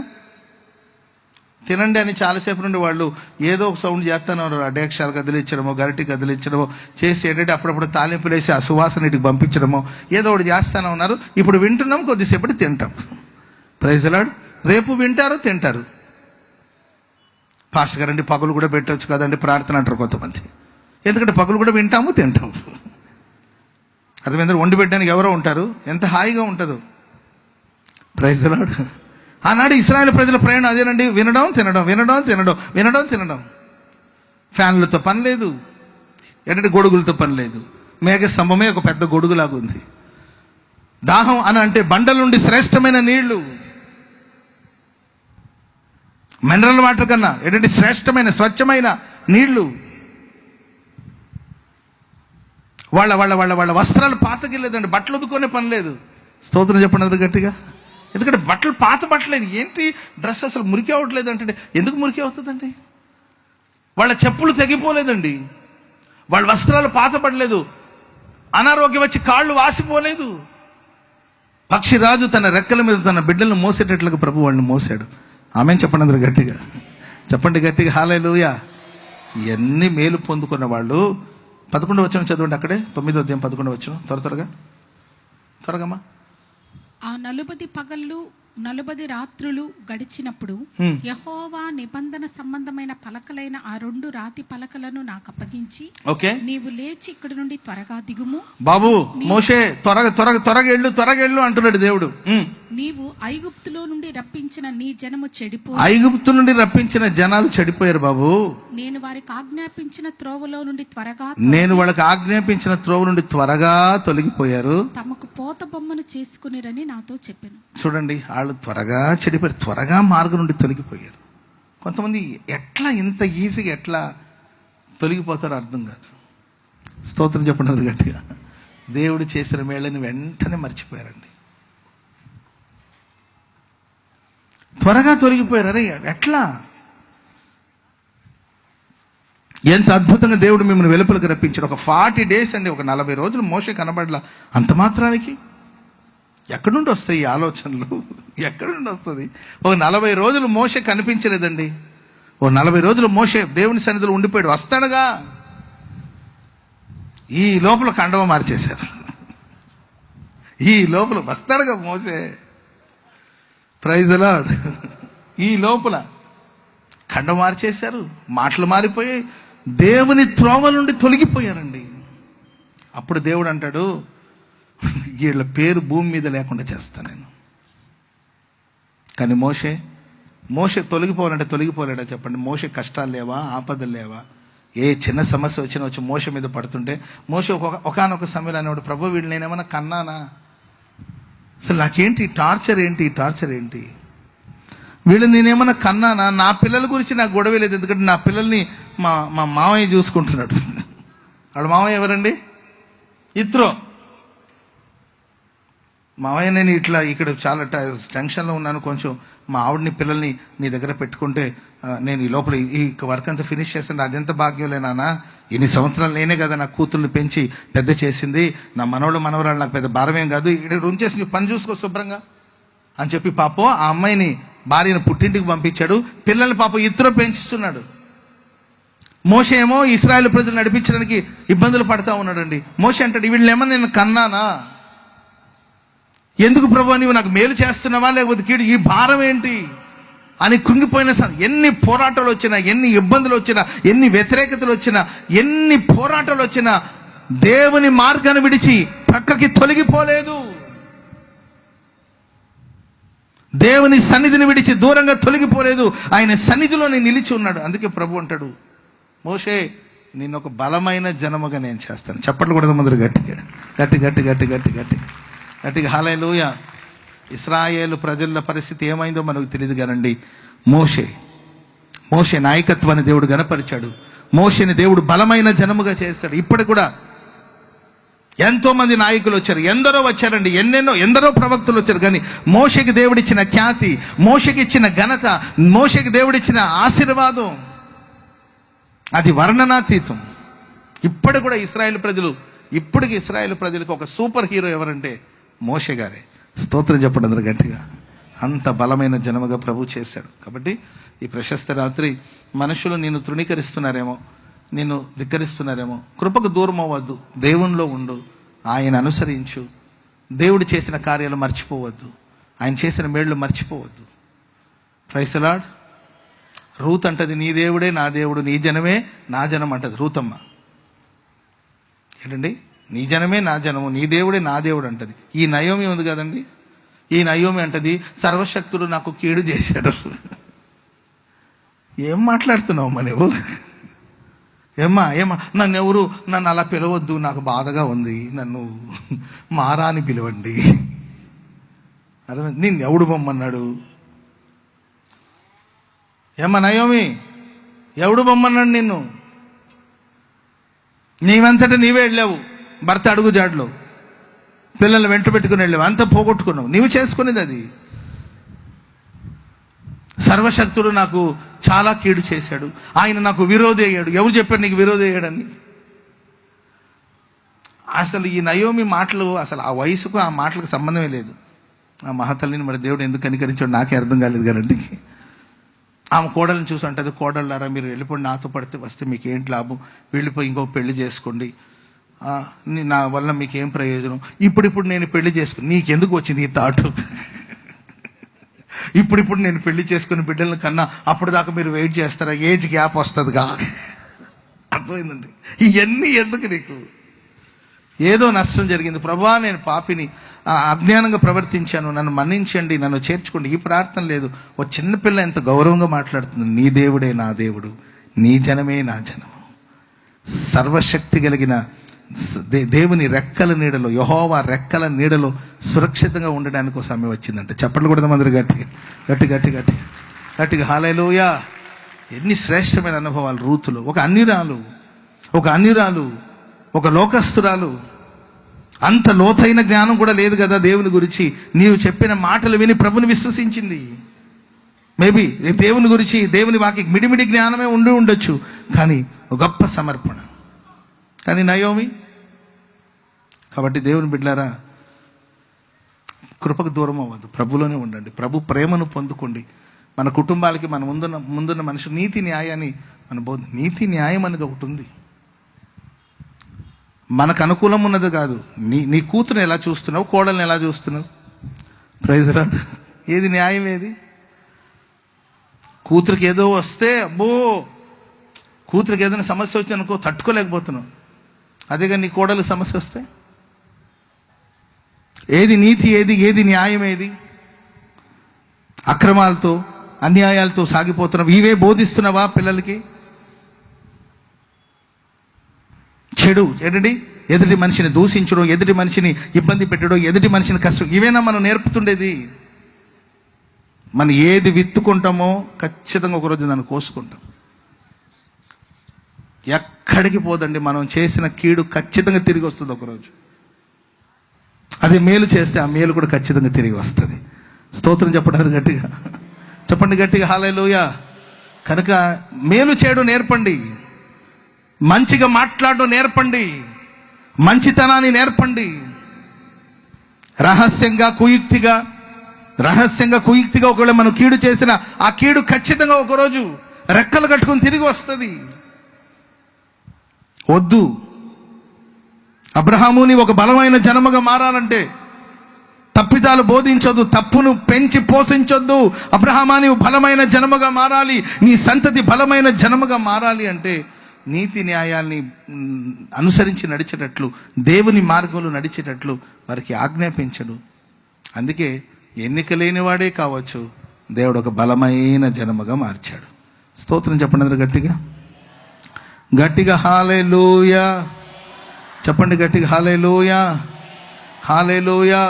తినండి అని చాలాసేపు నుండి వాళ్ళు ఏదో ఒక సౌండ్ చేస్తానే ఉన్నారు. అడేక్షాలు కదిలించడమో, గరిటి కదిలించడమో చేసి ఏంటంటే అప్పుడప్పుడు తాలింపులు వేసి ఆ సువాసన ఇటుకు పంపించడమో ఏదో ఒకటి చేస్తూనే ఉన్నారు. ఇప్పుడు వింటున్నాం, కొద్దిసేపటి తింటాం. Praise the Lord. రేపు వింటారు, తింటారు. పాస్టర్ గారండి పగులు కూడా పెట్టవచ్చు కదండి ప్రార్థన అంటారు కొంతమంది. ఎందుకంటే పగులు కూడా వింటాము, తింటాము. అర్థమైంది? వండి పెట్టడానికి ఎవరో ఉంటారు, ఎంత హాయిగా ఉంటారు. Praise the Lord. ఆనాడు ఇశ్రాయేల్ ప్రజల ప్రయాణం అదేనండి, వినడం తినడం. ఫ్యాన్లతో పని లేదు, ఏంటంటే గొడుగులతో పని లేదు. మేఘ స్తంభమే ఒక పెద్ద గొడుగులాగా ఉంది. దాహం అని అంటే బండల నుండి శ్రేష్టమైన నీళ్లు, మినరల్ వాటర్ కన్నా ఏంటంటే శ్రేష్టమైన స్వచ్ఛమైన నీళ్లు. వాళ్ళ వస్త్రాలు పాతగిలేదండి, బట్టలు ఉదుకునే పని లేదు. స్తోత్రం చెప్పండి గట్టిగా. ఎందుకంటే పాత బట్టలేదు. ఏంటి డ్రెస్ అసలు మురికి అవ్వట్లేదు అంటే, ఎందుకు మురికి అవుతుందండి? వాళ్ళ చెప్పులు తెగిపోలేదండి, వాళ్ళ వస్త్రాలు పాతపడలేదు, అనారోగ్యం వచ్చి కాళ్ళు వాసిపోలేదు. పక్షిరాజు తన రెక్కల మీద తన బిడ్డలను మోసేటట్లుగా ప్రభు వాళ్ళని మోసాడు. ఆమె చెప్పండి గట్టిగా. హల్లెలూయా. ఇవన్నీ మేలు పొందుకున్న వాళ్ళు 11వ వచనం చదవండి. అక్కడే 9వ అధ్యాయం 11వ వచనం. త్వరగా.
ఆ 40 పగళ్ళు 40 రాత్రులు గడిచినప్పుడు యెహోవా నిబంధన సంబంధమైన పలకలైన ఆ 2 రాతి పలకలను నాకు అప్పగించి,
ఓకే,
నీవు లేచి ఇక్కడి నుండి త్వరగా దిగుము
బాబు మోషే, త్వరగా వెళ్ళు అంటున్నాడు దేవుడు.
నీవు ఐగుప్తులో నుండి రప్పించిన నీ జనము చెడిపో
ఐగుప్తు నుండి రప్పించిన జనాలు చెడిపోయారు బాబు.
నేను వారికి ఆజ్ఞాపించిన త్రోవలో నుండి
త్వరగా తొలగిపోయారు.
తమకు పోత బొమ్మను చేసుకునిరని నాతో చెప్పాను.
చూడండి, వాళ్ళు త్వరగా చెడిపోయారు, త్వరగా మార్గం నుండి తొలగిపోయారు. కొంతమంది ఎట్లా ఇంత ఈజీగా ఎట్లా తొలగిపోతారో అర్థం కాదు. స్తోత్రం చెప్పండి గట్టిగా. దేవుడు చేసిన మేళ్ళని వెంటనే మర్చిపోయారండి, త్వరగా తొలగిపోయారు. అరే ఎట్లా, ఎంత అద్భుతంగా దేవుడు మిమ్మల్ని వెలుపలికి రప్పించాడు. ఒక 40 days అండి, ఒక 40 రోజులు మోషే కనబడలా. అంత మాత్రానికి ఎక్కడి నుండి వస్తాయి ఈ ఆలోచనలు? ఎక్కడి నుండి వస్తుంది? ఒక 40 రోజులు మోషే కనిపించలేదండి. ఓ 40 రోజులు మోషే దేవుని సన్నిధిలో ఉండిపోయాడు. వస్తాడుగా, ఈ లోపల కండవ మార్చేశారు. ఈ లోపల వస్తాడుగా మోషే, ప్రైజ్ ది లార్డ్. ఈ లోపల కండ మార్చేశారు, మాటలు మారిపోయాయి, దేవుని త్రోవ నుండి తొలగిపోయారండి. అప్పుడు దేవుడు అంటాడు, వీళ్ళ పేరు భూమి మీద లేకుండా చేస్తాను నేను. కానీ మోషే తొలగిపోలేడా చెప్పండి? మోషే కష్టాలు లేవా, ఆపదలు లేవా? ఏ చిన్న సమస్య వచ్చినా వచ్చి మోషే మీద పడుతుంటే మోషే ఒకానొక సమయంలో అనేవాడు, ప్రభు వీళ్ళు నేనేమన్నా కన్నానా? అసలు నాకేంటి టార్చర్ ఏంటి? వీళ్ళు నేనేమన్నా కన్నానా? నా పిల్లల గురించి నాకు గొడవ లేదు, ఎందుకంటే నా పిల్లల్ని మా మామయ్య చూసుకుంటున్నాడు. వాడు మామయ్య ఎవరండి? ఇత్రో మామయ్య. నేను ఇక్కడ చాలా టెన్షన్లో ఉన్నాను, కొంచెం మా ఆవిడని పిల్లల్ని నీ దగ్గర పెట్టుకుంటే నేను ఈ లోపల ఈ వర్క్ అంతా ఫినిష్ చేస్తాను. అదెంత భాగ్యంలేనా? ఇన్ని సంవత్సరాలు నేనే కదా నా కూతుర్ని పెంచి పెద్ద చేసింది, నా మనవరాలు నాకు పెద్ద భారమేం కాదు, ఇక్కడ ఉంచేసి పని చూసుకో శుభ్రంగా అని చెప్పి పాపం ఆ అమ్మాయిని భార్యను పుట్టింటికి పంపించాడు. పిల్లల్ని పాపం ఇతర పెంచుతున్నాడు. మోషే ఏమో ఇశ్రాయేలు ప్రజలు నడిపించడానికి ఇబ్బందులు పడతా ఉన్నాడండి. మోషే అంటాడు, వీళ్ళేమో నేను కన్నానా? ఎందుకు ప్రభు నీవు నాకు మేలు చేస్తున్నావా లేకపోతే కీడు? ఈ భారం ఏంటి అని కృంగిపోయిన ఎన్ని పోరాటాలు వచ్చినా, ఎన్ని ఇబ్బందులు వచ్చినా, ఎన్ని వ్యతిరేకతలు వచ్చినా, ఎన్ని పోరాటాలు వచ్చినా దేవుని మార్గాన్ని విడిచి ప్రక్కకి తొలగిపోలేదు. దేవుని సన్నిధిని విడిచి దూరంగా తొలగిపోలేదు. ఆయన సన్నిధిలోనే నిలిచి ఉన్నాడు. అందుకే ప్రభు అంటాడు, మోషే నిన్ను ఒక బలమైన జనముగా నేను చేస్తాను. చప్పట్లు కూడా ముందు గట్టిగా హల్లెలూయా. ఇశ్రాయేలు ప్రజల పరిస్థితి ఏమైందో మనకు తెలియదు కానండి, మోషే నాయకత్వాన్ని దేవుడు గణపరిచాడు. మోషేని దేవుడు బలమైన జనముగా చేశాడు. ఇప్పటికి కూడా ఎంతో మంది నాయకులు వచ్చారు, ఎందరో వచ్చారండి, ఎందరో ప్రవక్తలు వచ్చారు. కానీ మోషేకి దేవుడిచ్చిన ఖ్యాతి, మోషేకి ఇచ్చిన ఘనత, మోషేకి దేవుడిచ్చిన ఆశీర్వాదం అది వర్ణనాతీతం. ఇప్పటికి కూడా ఇస్రాయేల్ ప్రజలకు ఒక సూపర్ హీరో ఎవరంటే మోషే గారే. స్తోత్రం చెప్పండి అందరూ గట్టిగా. అంత బలమైన జనముగా ప్రభు చేశాడు. కాబట్టి ఈ ప్రశస్త రాత్రి మనుషులు నిన్ను తృణీకరిస్తున్నారేమో, నిన్ను ధిక్కరిస్తున్నారేమో, కృపకు దూరం అవ్వద్దు, దేవునిలో ఉండు, ఆయన అనుసరించు, దేవుడు చేసిన కార్యాలు మర్చిపోవద్దు, ఆయన చేసిన మేళ్ళు మర్చిపోవద్దు. Praise the lord. రూత్ అంటది, నీ దేవుడే నా దేవుడు, నీ జనమే నా జనం అంటది రూతమ్మ. ఏంటండి, నీ జనమే నా జనము, నీ దేవుడే నా దేవుడు అంటది. ఈ నయోమి ఉంది కదండి, ఈ నయోమి అంటది, సర్వశక్తుడు నాకు కీడు చేశాడు. ఏం మాట్లాడుతున్నావమ్మా నువ్వు? ఏమ్మా నన్ను అలా పిలవద్దు, నాకు బాధగా ఉంది, నన్ను మారా అని పిలవండి. అదే నిన్ను ఎవడు బొమ్మన్నాడు? ఏమ్మా నయోమి, ఎవడు బొమ్మన్నాడు నిన్ను? నీవంతటా నీవే వెళ్ళావు, భర్త అడుగు జాడులో పిల్లల్ని వెంట పెట్టుకుని వెళ్ళావు, అంతా పోగొట్టుకున్నావు, నీవు చేసుకునేది అది. సర్వశక్తుడు నాకు చాలా కీడు చేశాడు, ఆయన నాకు విరోధి అయ్యాడు. ఎవరు చెప్పారు నీకు విరోధి అయ్యాడని? అసలు ఈ నయోమి మాటలు, అసలు ఆ వయసుకు ఆ మాటలకు సంబంధమే లేదు. ఆ మహతల్లిని మరి దేవుడు ఎందుకు కనికరించాడు నాకే అర్థం కాలేదు. కదండి, ఆమె కోడలను చూసి అంటది, కోడళ్ళారా మీరు వెళ్ళిపోయి, నాతో పడితే వస్తే మీకు ఏంటి లాభం, వెళ్ళిపోయి ఇంకో పెళ్లి చేసుకోండి, నా వల్ల మీకేం ప్రయోజనం, ఇప్పుడు నేను పెళ్లి చేసుకుని నీకెందుకు వచ్చింది ఈ థాట్? ఇప్పుడు నేను పెళ్లి చేసుకుని బిడ్డలను కన్నా అప్పుడు దాకా మీరు వెయిట్ చేస్తారా, ఏజ్ గ్యాప్ వస్తుందిగా. అర్థమైందండి. ఇవన్నీ ఎందుకు నీకు? ఏదో నష్టం జరిగింది, ప్రభువా నేను పాపిని, అజ్ఞానంగా ప్రవర్తించాను, నన్ను మన్నించండి, నన్ను చేర్చుకోండి. ఈ ప్రార్థన లేదు. ఓ చిన్నపిల్ల ఎంత గౌరవంగా మాట్లాడుతుంది, నీ దేవుడే నా దేవుడు, నీ జనమే నా జనము. సర్వశక్తి కలిగిన దేవుని రెక్కల నీడలో, యెహోవా రెక్కల నీడలో సురక్షితంగా ఉండడానికి ఒక సమయం వచ్చిందంటే చప్పట్లు కూడా అందరూ గట్టి గట్టి గట్టి గట్టి గట్టిగా హల్లెలూయా. ఎన్ని శ్రేష్టమైన అనుభవాలు రూతులు. ఒక అన్యురాలు, ఒక లోకస్తురాలు, అంత లోతైన జ్ఞానం కూడా లేదు కదా దేవుని గురించి. నీవు చెప్పిన మాటలు విని ప్రభుని విశ్వసించింది. మేబీ దేవుని గురించి, దేవుని వాకి మిడిమిడి జ్ఞానమే ఉండి ఉండొచ్చు, కానీ ఒక గొప్ప సమర్పణ. కానీ నయోమి. కాబట్టి దేవుని బిడ్డలారా, కృపకు దూరం అవ్వద్దు, ప్రభులోనే ఉండండి, ప్రభు ప్రేమను పొందుకోండి. మన కుటుంబాలకి, మన ముందున్న మనిషి నీతి న్యాయాన్ని నీతి న్యాయం అనేది ఒకటి ఉంది. మనకు అనుకూలం ఉన్నది కాదు. నీ కూతురుని ఎలా చూస్తున్నావు, కోడల్ని ఎలా చూస్తున్నావు? Praise Lord. ఏది న్యాయం? ఏది? కూతురికి ఏదో వస్తే అబ్బో, కూతురికి ఏదైనా సమస్య వచ్చి అనుకో తట్టుకోలేకపోతున్నావు. అదేగా నీ కోడలు సమస్య వస్తే ఏది నీతి, ఏది న్యాయం? ఏది? అక్రమాలతో, అన్యాయాలతో సాగిపోతున్నావు. ఇవే బోధిస్తున్నావా పిల్లలకి? చెడు ఏంటండి? ఎదుటి మనిషిని దూషించడం, ఎదుటి మనిషిని ఇబ్బంది పెట్టడం, ఎదుటి మనిషిని కష్టం, ఇవేనా మనం నేర్పుతుండేది? మనం ఏది విత్తుకుంటామో ఖచ్చితంగా ఒకరోజు దాన్ని కోసుకుంటాం. ఎక్కడికి పోదండి, మనం చేసిన కీడు ఖచ్చితంగా తిరిగి వస్తుంది ఒకరోజు. అది మేలు చేస్తే ఆ మేలు కూడా ఖచ్చితంగా తిరిగి వస్తుంది. స్తోత్రం చెప్పడానికి గట్టిగా చెప్పండి, గట్టిగా హల్లెలూయా. కనుక మేలు చేయడం నేర్పండి, మంచిగా మాట్లాడడం నేర్పండి, మంచితనాన్ని నేర్పండి. రహస్యంగా కుయుక్తిగా ఒకవేళ మనం కీడు చేసిన ఆ కీడు ఖచ్చితంగా ఒకరోజు రెక్కలు కట్టుకుని తిరిగి వస్తుంది. వద్దు. అబ్రహాముని ఒక బలమైన జనముగా మారాలంటే తప్పిదాలు బోధించొద్దు, తప్పును పెంచి పోషించొద్దు. అబ్రహామా నీవు బలమైన జనముగా మారాలి, నీ సంతతి బలమైన జనముగా మారాలి అంటే నీతి న్యాయాల్ని అనుసరించి నడిచేటట్లు, దేవుని మార్గంలో నడిచేటట్లు వారికి ఆజ్ఞాపించడు. అందుకే ఎన్నిక లేనివాడే కావచ్చు, దేవుడు ఒక బలమైన జనముగా మార్చాడు. స్తోత్రం చెప్పండి గట్టిగా గట్టిగా హల్లెలూయా చెప్పండి, గట్టిగా హల్లెలూయా హల్లెలూయా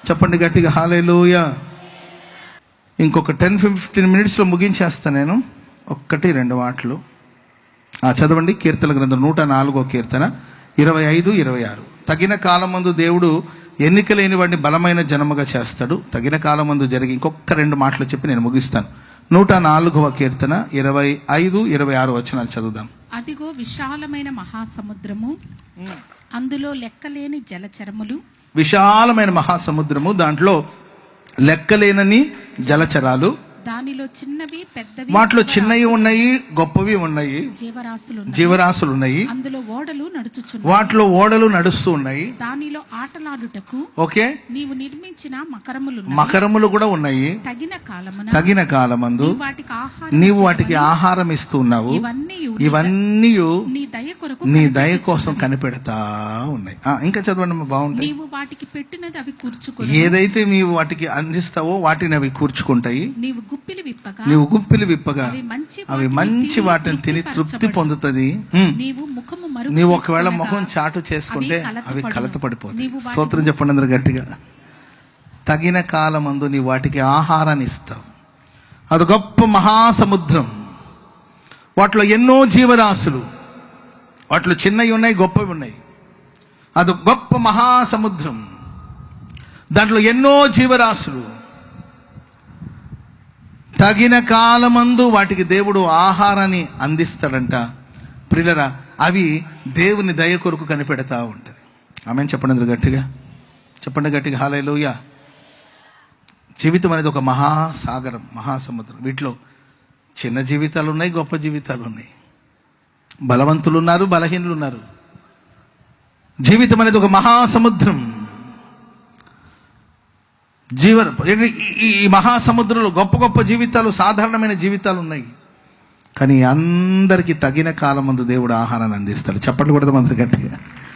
చెప్పండి, గట్టిగా హల్లెలూయా. ఇంకొక 10-15 మినిట్స్లో ముగించేస్తాను నేను. 1-2 మాటలు చదవండి. కీర్తన గ్రంథం 104వ కీర్తన 25-26. తగిన కాలమందు దేవుడు ఎన్నిక లేని వాడిని బలమైన జనముగా చేస్తాడు. తగిన కాలమందు జరిగి ఇంకొక 2 మాటలు చెప్పి నేను ముగిస్తాను. 104వ కీర్తన 25-26 వచనాలు చదువుదాం.
అదిగో విశాలమైన మహాసముద్రము, అందులో లెక్కలేని జలచరములు. విశాలమైన
మహాసముద్రము, దాంట్లో లెక్కలేనని జలచరాలు,
దానిలో చిన్నవి పెద్దవి,
వాటిలో చిన్నవి ఉన్నాయి, గొప్పవి ఉన్నాయి, జీవరాశులు ఉన్నాయి.
అందులో ఓడలు నడుచుచున్నాయి,
వాటిలో ఓడలు నడుస్తూ ఉన్నాయి.
దానిలో ఆటలాడుటకు
ఓకే
నీవు నిర్మించిన
మకరములు కూడా ఉన్నాయి. తగిన కాలమందు నీవు వాటికి ఆహారం ఇస్తూ ఉన్నావు. ఇవన్నీ నీ దయ కోసం కనిపెడతా ఉన్నాయి. ఇంకా చదవండి, బాగుంటుంది.
నీవు వాటికి పెట్టినది అవి కూర్చుకో,
ఏదైతే నీవు వాటికి అందిస్తావో వాటిని అవి కూర్చుకుంటాయి. నీవు గుప్పిలి విప్పగా అవి మంచి వాటిని తిని తృప్తి పొందుతుంది. నీవు ఒకవేళ మొహం చాటు చేసుకుంటే అవి కలత పడిపోతాయి. స్తోత్రం చెప్పండి అందరూ గట్టిగా. తగిన కాలమందు నీ వాటికి ఆహారాన్ని ఇస్తావు. అది గొప్ప మహాసముద్రం, వాటిలో ఎన్నో జీవరాశులు, వాటిలో చిన్నవి ఉన్నాయి, గొప్పవి ఉన్నాయి. అది గొప్ప మహాసముద్రం, దాంట్లో ఎన్నో జీవరాశులు. తగిన కాలమందు వాటికి దేవుడు ఆహారాన్ని అందిస్తాడంట. ప్రియులరా, అవి దేవుని దయ కొరకు కనిపెడతా ఉంటుంది. ఆమేన్ చెప్పండి గట్టిగా, చెప్పండి గట్టిగా హల్లెలూయా. జీవితం అనేది ఒక మహాసాగరం, మహాసముద్రం. వీటిలో చిన్న జీవితాలు ఉన్నాయి, గొప్ప జీవితాలు ఉన్నాయి, బలవంతులు ఉన్నారు, బలహీనులు ఉన్నారు. జీవితం అనేది ఒక మహాసముద్రం. ఈ మహాసముద్రంలో గొప్ప గొప్ప జీవితాలు, సాధారణమైన జీవితాలు ఉన్నాయి. కానీ అందరికీ తగిన కాలం ముందు దేవుడు ఆహారాన్ని అందిస్తాడు. చప్పట్లు కొడదాం అందరు గట్టిగా,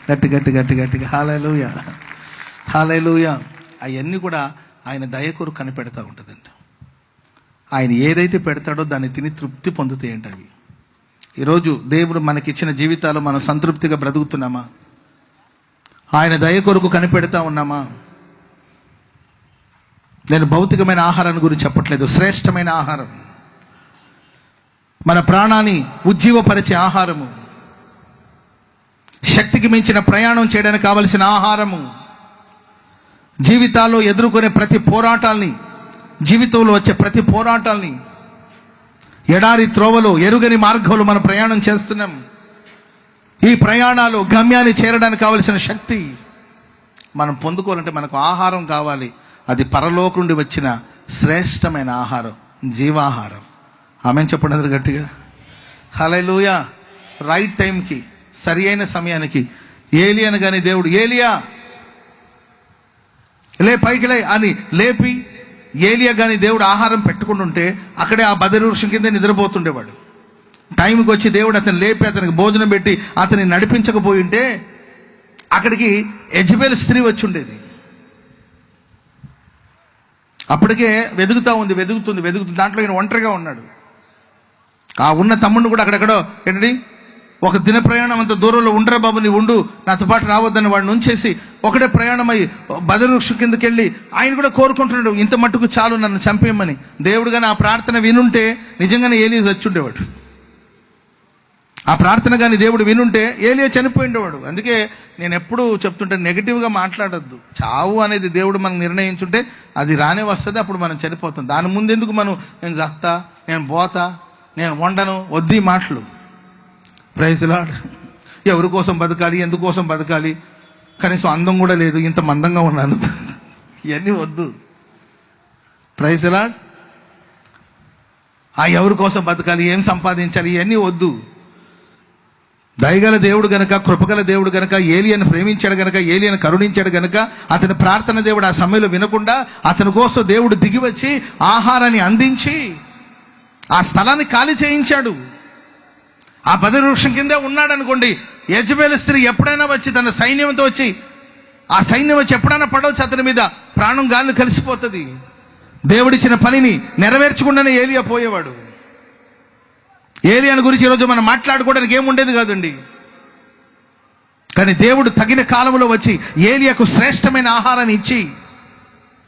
గట్టి గట్టి గట్టి గట్టిగా. హల్లెలూయా, హల్లెలూయా. అవన్నీ కూడా ఆయన దయ కొరకు కనిపెడతా ఉంటుందంట. ఆయన ఏదైతే పెడతాడో దాన్ని తిని తృప్తి పొందుతాయంట అవి. ఈరోజు దేవుడు మనకిచ్చిన జీవితాలు మనం సంతృప్తిగా బ్రతుకుతున్నామా? ఆయన దయ కొరకు కనిపెడతా ఉన్నామా? నేను భౌతికమైన ఆహారాన్ని గురించి చెప్పట్లేదు. శ్రేష్టమైన ఆహారం, మన ప్రాణాన్ని ఉజ్జీవపరిచే ఆహారము, శక్తికి మించిన ప్రయాణం చేయడానికి కావలసిన ఆహారము, జీవితాల్లో ఎదుర్కొనే ప్రతి పోరాటాల్ని, జీవితంలో వచ్చే ప్రతి పోరాటాల్ని, ఎడారి త్రోవలో ఎరుగని మార్గంలో మనం ప్రయాణం చేస్తున్నాం. ఈ ప్రయాణాలు గమ్యాన్ని చేరడానికి కావలసిన శక్తి మనం పొందుకోవాలంటే మనకు ఆహారం కావాలి. అది పరలోకం నుండి వచ్చిన శ్రేష్టమైన ఆహారం, జీవాహారం. ఆమేన్ చెప్పండి అందరూ గట్టిగా. హల్లెలూయా. రైట్ టైంకి, సరి అయిన సమయానికి ఏలియాను కానీ దేవుడు, ఏలియా లే పైకి లే అని లేపి, ఏలియా కానీ దేవుడు ఆహారం పెట్టుకుంటుంటే అక్కడే ఆ బదరి వృక్షం కింద నిద్రపోతుండేవాడు. టైంకి వచ్చి దేవుడు అతను లేపి అతనికి భోజనం పెట్టి అతన్ని నడిపించకపోయి ఉంటే అక్కడికి యెజబెల్ స్త్రీ వచ్చి ఉండేది. అప్పటికే వెతుకుతుంది. దాంట్లో ఈయన ఒంటరిగా ఉన్నాడు. ఆ ఉన్న తమ్ముడిని కూడా అక్కడెక్కడో ఏంటండి ఒక దిన ప్రయాణం అంత దూరంలో ఉండరా బాబు, నీ ఉండు, నాతో పాటు రావద్దని వాడిని ఉంచేసి ఒకటే ప్రయాణమై బదరి వృక్షం కిందకి వెళ్ళి ఆయన కూడా కోరుకుంటున్నాడు, ఇంత మట్టుకు చాలు నన్ను చంపేయమని. దేవుడు కానీ ఆ ప్రార్థన వినుంటే నిజంగానే ఏలియా చచ్చుండేవాడు. ఆ ప్రార్థన కానీ దేవుడు వినుంటే ఏలియా చనిపోయిండేవాడు. అందుకే నేను ఎప్పుడు చెప్తుంటే నెగిటివ్గా మాట్లాడొద్దు. చావు అనేది దేవుడు మనం నిర్ణయించుంటే అది రానే వస్తుంది, అప్పుడు మనం చనిపోతాం. దాని ముందెందుకు మనం నేను చస్తా, నేను పోతా, నేను వండను, వద్దు ఈ మాటలు. Praise Lord. ఎవరి కోసం బతకాలి, ఎందుకోసం బతకాలి, కనీసం అందం కూడా లేదు, ఇంత మందంగా ఉన్నాను, ఇవన్నీ వద్దు. Praise Lord. ఎవరి కోసం బతకాలి, ఏం సంపాదించాలి, ఇవన్నీ వద్దు. దయగల దేవుడు గనక, కృపగల దేవుడు గనక, ఏలియాను ప్రేమించాడు గనక, ఏలియాను కరుణించాడు గనక, అతని ప్రార్థన దేవుడు ఆ సమయంలో వినకుండా అతని కోసం దేవుడు దిగి వచ్చి ఆహారాన్ని అందించి ఆ స్థలాన్ని ఖాళీ చేయించాడు. ఆ బదరి వృక్షం కిందే ఉన్నాడు అనుకోండి, యెజబెల్ స్త్రీ ఎప్పుడైనా వచ్చి తన సైన్యంతో వచ్చి, ఆ సైన్యం వచ్చి ఎప్పుడైనా పడవచ్చు అతని మీద, ప్రాణం గాలిలో కలిసిపోతుంది. దేవుడిచ్చిన పనిని నెరవేర్చకుండానే ఏలియా పోయేవాడు. ఏలియాను గురించి ఈరోజు మనం మాట్లాడుకోవడానికి ఏముండేది కాదండి. కానీ దేవుడు తగిన కాలంలో వచ్చి ఏలియాకు శ్రేష్టమైన ఆహారాన్ని ఇచ్చి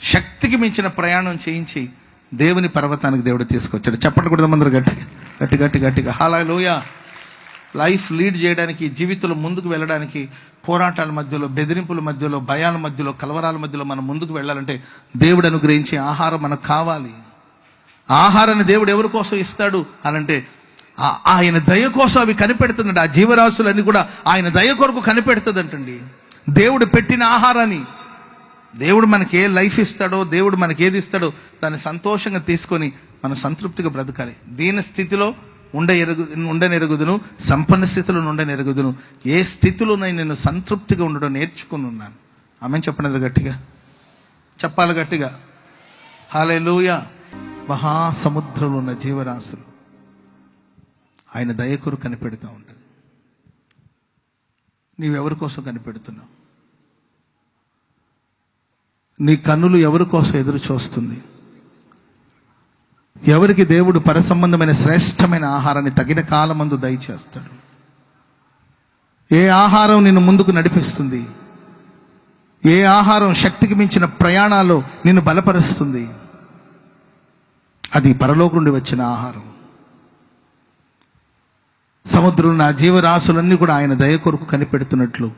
శక్తికి మించిన ప్రయాణం చేయించి దేవుని పర్వతానికి దేవుడు తీసుకొచ్చాడు. చెప్పండి కూడా అందరూ గట్టిగా గట్టి గట్టి గట్టిగా. హల్లెలూయా. లైఫ్ లీడ్ చేయడానికి, జీవితంలో ముందుకు వెళ్ళడానికి, పోరాటాల మధ్యలో, బెదిరింపుల మధ్యలో, భయాల మధ్యలో, కలవరాల మధ్యలో మనం ముందుకు వెళ్ళాలంటే దేవుడు అనుగ్రహించే ఆహారం మనకు కావాలి. ఆహారాన్ని దేవుడు ఎవరి కోసం ఇస్తాడు అనంటే ఆయన దయ కోసం అవి కనిపెడుతుందండి. ఆ జీవరాశులన్నీ కూడా ఆయన దయ కొరకు కనిపెడుతుందంటండి. దేవుడు పెట్టిన ఆహారాన్ని, దేవుడు మనకి ఏ లైఫ్ ఇస్తాడో, దేవుడు మనకి ఏది ఇస్తాడో దాన్ని సంతోషంగా తీసుకొని మనం సంతృప్తిగా బ్రతకాలి. దీని స్థితిలో ఉండనెరుగుదును, సంపన్న స్థితిలో ఉండనెరుగుదును. ఏ స్థితిలో నేను సంతృప్తిగా ఉండడం నేర్చుకుని ఉన్నాను. ఆమె చెప్పండి గట్టిగా, చెప్పాలి గట్టిగా. హల్లెలూయా. మహాసముద్రంలో ఉన్న జీవరాశులు ఆయన దయ కొరకు కనిపెడుతూ ఉంటుంది. నీవెవరి కోసం కనిపెడుతున్నావు? నీ కన్నులు ఎవరి కోసం ఎదురు చూస్తుంది? ఎవరికి దేవుడు పరసంబంధమైన శ్రేష్టమైన ఆహారాన్ని తగిన కాలమందు దయచేస్తాడు? ఏ ఆహారం నిన్ను ముందుకు నడిపిస్తుంది? ఏ ఆహారం శక్తికి మించిన ప్రయాణాల్లో నిన్ను బలపరుస్తుంది? అది పరలోకం నుండి వచ్చిన ఆహారం. సముద్రంలో నా జీవరాశులన్నీ కూడా ఆయన దయ కొరకు కనిపెడుతున్నట్లు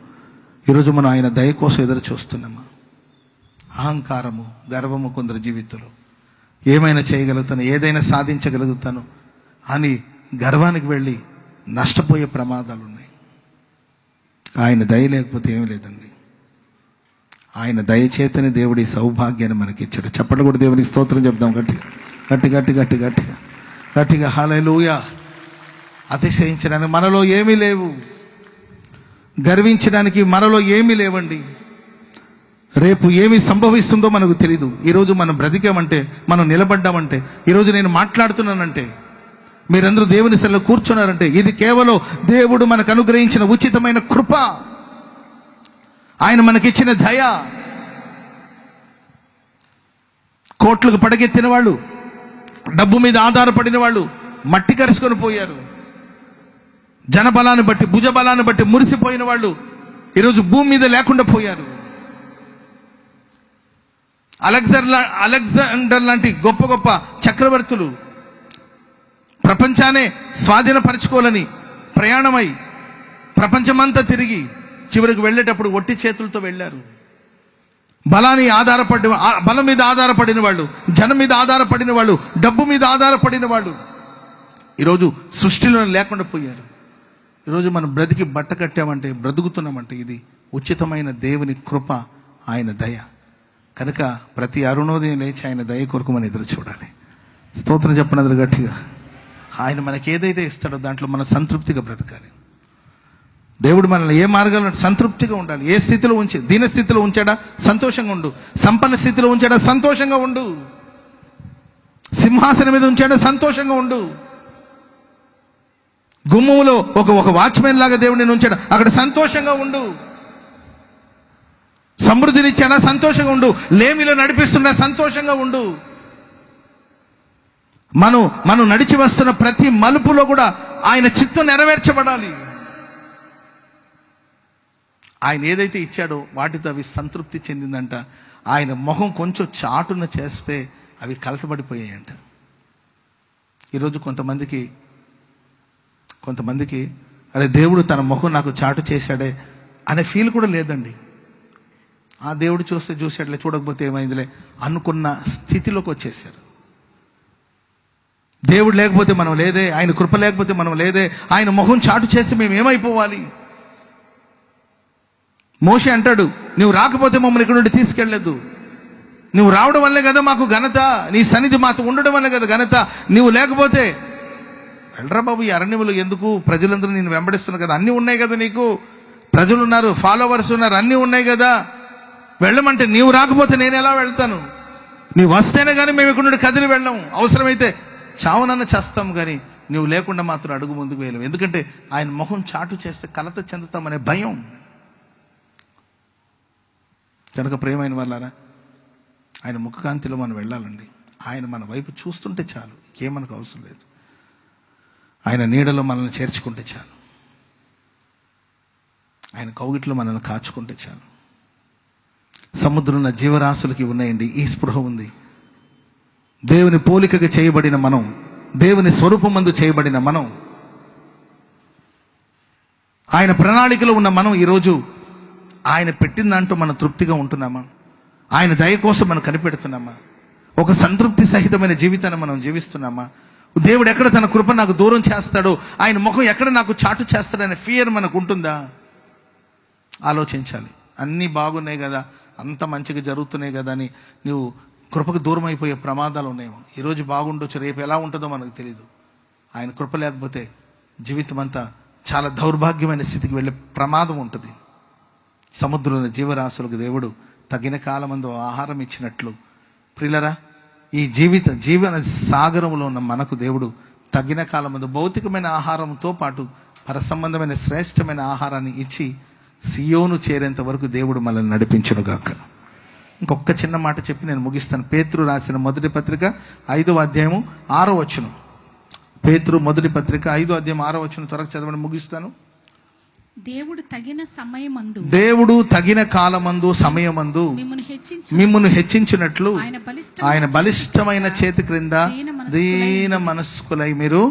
ఈరోజు మనం ఆయన దయ కోసం ఎదురు చూస్తున్నామా? అహంకారము, గర్వము కొందరు జీవితంలో, ఏమైనా చేయగలుగుతాను, ఏదైనా సాధించగలుగుతాను అని గర్వానికి వెళ్ళి నష్టపోయే ప్రమాదాలు ఉన్నాయి. ఆయన దయ లేకపోతే ఏమీ లేదండి. ఆయన దయచేతనే దేవుడి సౌభాగ్యాన్ని మనకి ఇచ్చాడు. చెప్పండి కూడా దేవునికి స్తోత్రం చెప్దాం గట్టిగా గట్టి గట్టి గట్టి గట్టిగా గట్టిగా. హల్లెలూయా. అతిశయించడానికి మనలో ఏమీ లేవు, గర్వించడానికి మనలో ఏమీ లేవండి. రేపు ఏమి సంభవిస్తుందో మనకు తెలియదు. ఈరోజు మనం బ్రతికామంటే, మనం నిలబడ్డామంటే, ఈరోజు నేను మాట్లాడుతున్నానంటే, మీరందరూ దేవుని సన్నిధిలో కూర్చున్నారంటే, ఇది కేవలం దేవుడు మనకు అనుగ్రహించిన ఉచితమైన కృప, ఆయన మనకిచ్చిన దయ. కోట్లకు పడగెత్తిన వాళ్ళు, డబ్బు మీద ఆధారపడిన వాళ్ళు మట్టి కరుచుకొని పోయారు. జనబలాన్ని బట్టి, భుజబలాన్ని బట్టి మురిసిపోయిన వాళ్ళు ఈరోజు భూమి మీద లేకుండా పోయారు. అలెగ్జాండర్ లాంటి గొప్ప గొప్ప చక్రవర్తులు ప్రపంచాన్ని స్వాధీనపరచుకోవాలని ప్రయాణమై ప్రపంచమంతా తిరిగి చివరికి వెళ్ళేటప్పుడు ఒట్టి చేతులతో వెళ్ళారు. బలం మీద ఆధారపడిన వాళ్ళు, జనం మీద ఆధారపడిన వాళ్ళు, డబ్బు మీద ఆధారపడిన వాళ్ళు ఈరోజు సృష్టిలో లేకుండా పోయారు. ఈరోజు మనం బ్రతికి బట్ట కట్టామంటే, బ్రతుకుతున్నామంటే ఇది ఉచితమైన దేవుని కృప, ఆయన దయ. కనుక ప్రతి అరుణోదయం లేచి ఆయన దయ కొరకు మనం ఎదురు చూడాలి. స్తోత్రం చెప్పినది గట్టిగా. ఆయన మనకి ఏదైతే ఇస్తాడో దాంట్లో మనం సంతృప్తిగా బ్రతకాలి. దేవుడు మనల్ని ఏ మార్గంలో సంతృప్తిగా ఉండాలి. ఏ స్థితిలో దీన స్థితిలో ఉంచాడా, సంతోషంగా ఉండు. సంపన్న స్థితిలో ఉంచాడా, సంతోషంగా ఉండు. సింహాసనం మీద ఉంచాడా, సంతోషంగా ఉండు. గుమ్మంలో ఒక వాచ్మెన్ లాగా దేవుడు నేను ఉంచాడు, అక్కడ సంతోషంగా ఉండు. సమృద్ధినిచ్చాడా, సంతోషంగా ఉండు. లేమిలో నడిపిస్తున్నా సంతోషంగా ఉండు. మనం నడిచి వస్తున్న ప్రతి మలుపులో కూడా ఆయన చిత్తం నెరవేర్చబడాలి. ఆయన ఏదైతే ఇచ్చాడో వాటితో అవి సంతృప్తి చెందిందంట. ఆయన మొహం కొంచెం చాటున చేస్తే అవి కలతబడిపోయాయంట. ఈరోజు కొంతమందికి అరే దేవుడు తన ముఖం నాకు చాటు చేశాడే అనే ఫీల్ కూడా లేదండి. ఆ దేవుడు చూసాడులే, చూడకపోతే ఏమైందిలే అనుకున్న స్థితిలోకి వచ్చేసారు. దేవుడు లేకపోతే మనం లేదే, ఆయన కృప లేకపోతే మనం లేదే, ఆయన ముఖం చాటు చేస్తే మేము ఏమైపోవాలి? మోషే అంటాడు, నువ్వు రాకపోతే మమ్మల్ని ఇక్కడ నుండి తీసుకెళ్ళలేదు, నువ్వు రావడం వల్లే కదా మాకు ఘనత, నీ సన్నిధి మాతో ఉండడం వల్లే కదా ఘనత, నువ్వు లేకపోతే వెళ్ళరా బాబు, ఈ అరణ్యములు ఎందుకు, ప్రజలందరూ నేను వెంబడిస్తున్నారు కదా, అన్నీ ఉన్నాయి కదా, నీకు ప్రజలు ఉన్నారు, ఫాలోవర్స్ ఉన్నారు, అన్నీ ఉన్నాయి కదా, వెళ్ళమంటే నీవు రాకపోతే నేను ఎలా వెళ్తాను? నీవు వస్తేనే కానీ మేము ఇక్కడ నుండి కదిలి వెళ్ళాము, అవసరమైతే చావునన్న చేస్తాం, కానీ నువ్వు లేకుండా మాత్రం అడుగు ముందుకు వెళ్ళాము. ఎందుకంటే ఆయన మొహం చాటు చేస్తే కలత చెందుతామనే భయం. కనుక ప్రియమైన వాళ్ళారా, ఆయన ముఖకాంతిలో మనం వెళ్ళాలండి. ఆయన మన వైపు చూస్తుంటే చాలు, ఇంకేం మనకు అవసరం లేదు. ఆయన నీడలో మనల్ని చేర్చుకుంటే చాలు, ఆయన కౌగిట్లో మనల్ని కాచుకుంటే చాలు. సముద్రంలో జీవరాశులకి ఉన్నాయండి ఈ స్పృహ ఉంది. దేవుని పోలికగా చేయబడిన మనం, దేవుని స్వరూపమందు చేయబడిన మనం, ఆయన ప్రణాళికలో ఉన్న మనం ఈరోజు ఆయన పెట్టిన దాంట్లో మనం తృప్తిగా ఉంటున్నామా? ఆయన దయ కోసం మనం కనిపెడుతున్నామా? ఒక సంతృప్తి సహితమైన జీవితాన్ని మనం జీవిస్తున్నామా? దేవుడు ఎక్కడ తన కృప నాకు దూరం చేస్తాడో, ఆయన ముఖం ఎక్కడ నాకు చాటు చేస్తాడనే ఫియర్ మనకు ఉంటుందా? ఆలోచించాలి. అన్నీ బాగున్నాయి కదా, అంత మంచిగా జరుగుతున్నాయి కదా అని నువ్వు కృపకు దూరం అయిపోయే ప్రమాదాలు ఉన్నాయేమో. ఈరోజు బాగుండొచ్చు, రేపు ఎలా ఉంటుందో మనకు తెలియదు. ఆయన కృప లేకపోతే జీవితం అంతా చాలా దౌర్భాగ్యమైన స్థితికి వెళ్ళే ప్రమాదం ఉంటుంది. సముద్రంలో జీవరాశులకు దేవుడు తగిన కాలమందు ఆహారం ఇచ్చినట్లు, ప్రియులరా, ఈ జీవన సాగరంలో ఉన్న మనకు దేవుడు తగిన కాలమందు భౌతికమైన ఆహారంతో పాటు పరసంబంధమైన శ్రేష్టమైన ఆహారాన్ని ఇచ్చి సియోను చేరేంత వరకు దేవుడు మనల్ని నడిపించునుగాక. ఇంకొక చిన్న మాట చెప్పి నేను ముగిస్తాను. పేతురు రాసిన మొదటి పత్రిక 5వ అధ్యాయము 6వ వచనం. పేతురు మొదటి పత్రిక 5వ అధ్యాయం 6వ వచనం త్వరగా చదవడం ముగిస్తాను. దేవుడు తగిన కాలమందు సమయమందు మిమ్మును హెచ్చించినట్లు ఆయన బలిష్టమైన చేతి క్రింద దీన మనస్కులై మీరు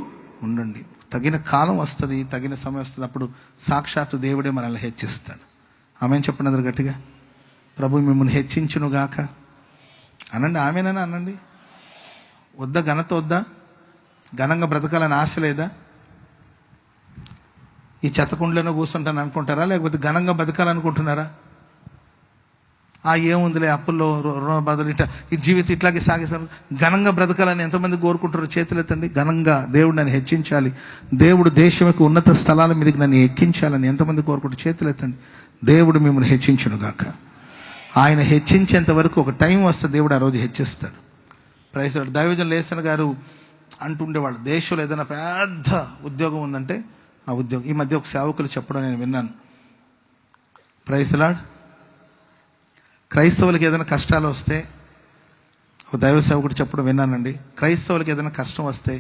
ఉండండి. తగిన కాలం వస్తుంది, తగిన సమయం వస్తుంది, అప్పుడు సాక్షాత్తు దేవుడే మనల్ని హెచ్చిస్తాడు. ఆమెను చెప్పండి గట్టిగా, ప్రభు మిమ్మల్ని హెచ్చించును గాక అనండి. ఆమెనని అనండి. వద్దా ఘనత? వద్దా? ఘనంగా బ్రతకాలని ఆశ లేదా? ఈ చెత్తకుండలోనే కూర్చుంటాను అనుకుంటారా, లేకపోతే ఘనంగా బతకాలనుకుంటున్నారా? ఏముందిలే, అప్పుల్లో రుణ బదులు ఈ జీవితం ఇట్లాగే సాగిస్తారు. ఘనంగా బ్రతకాలని ఎంతమంది కోరుకుంటారో చేతులు ఎత్తండి. ఘనంగా దేవుడు నన్ను హెచ్చించాలి, దేవుడు దేశం యొక్క ఉన్నత స్థలాల మీదకి నన్ను ఎక్కించాలని ఎంతమంది కోరుకుంటారు? చేతులు ఎత్తండి. దేవుడు మిమ్మల్ని హెచ్చించును గాక. ఆయన హెచ్చించేంత వరకు ఒక టైం వస్తే దేవుడు ఆ రోజు హెచ్చిస్తాడు. Praise Lord. దైవజనులు లేసన్ గారు అంటుండేవాళ్ళు, దేశంలో ఏదైనా పెద్ద ఉద్యోగం ఉందంటే ఆ ఉద్యోగం. ఈ మధ్య ఒక సేవకులు చెప్పడం నేను విన్నాను. Praise Lord. క్రైస్తవులకి ఏదైనా కష్టాలు వస్తే, ఒక దైవ సేవకుడు చెప్పడం విన్నానండి, క్రైస్తవులకి ఏదైనా కష్టం వస్తే,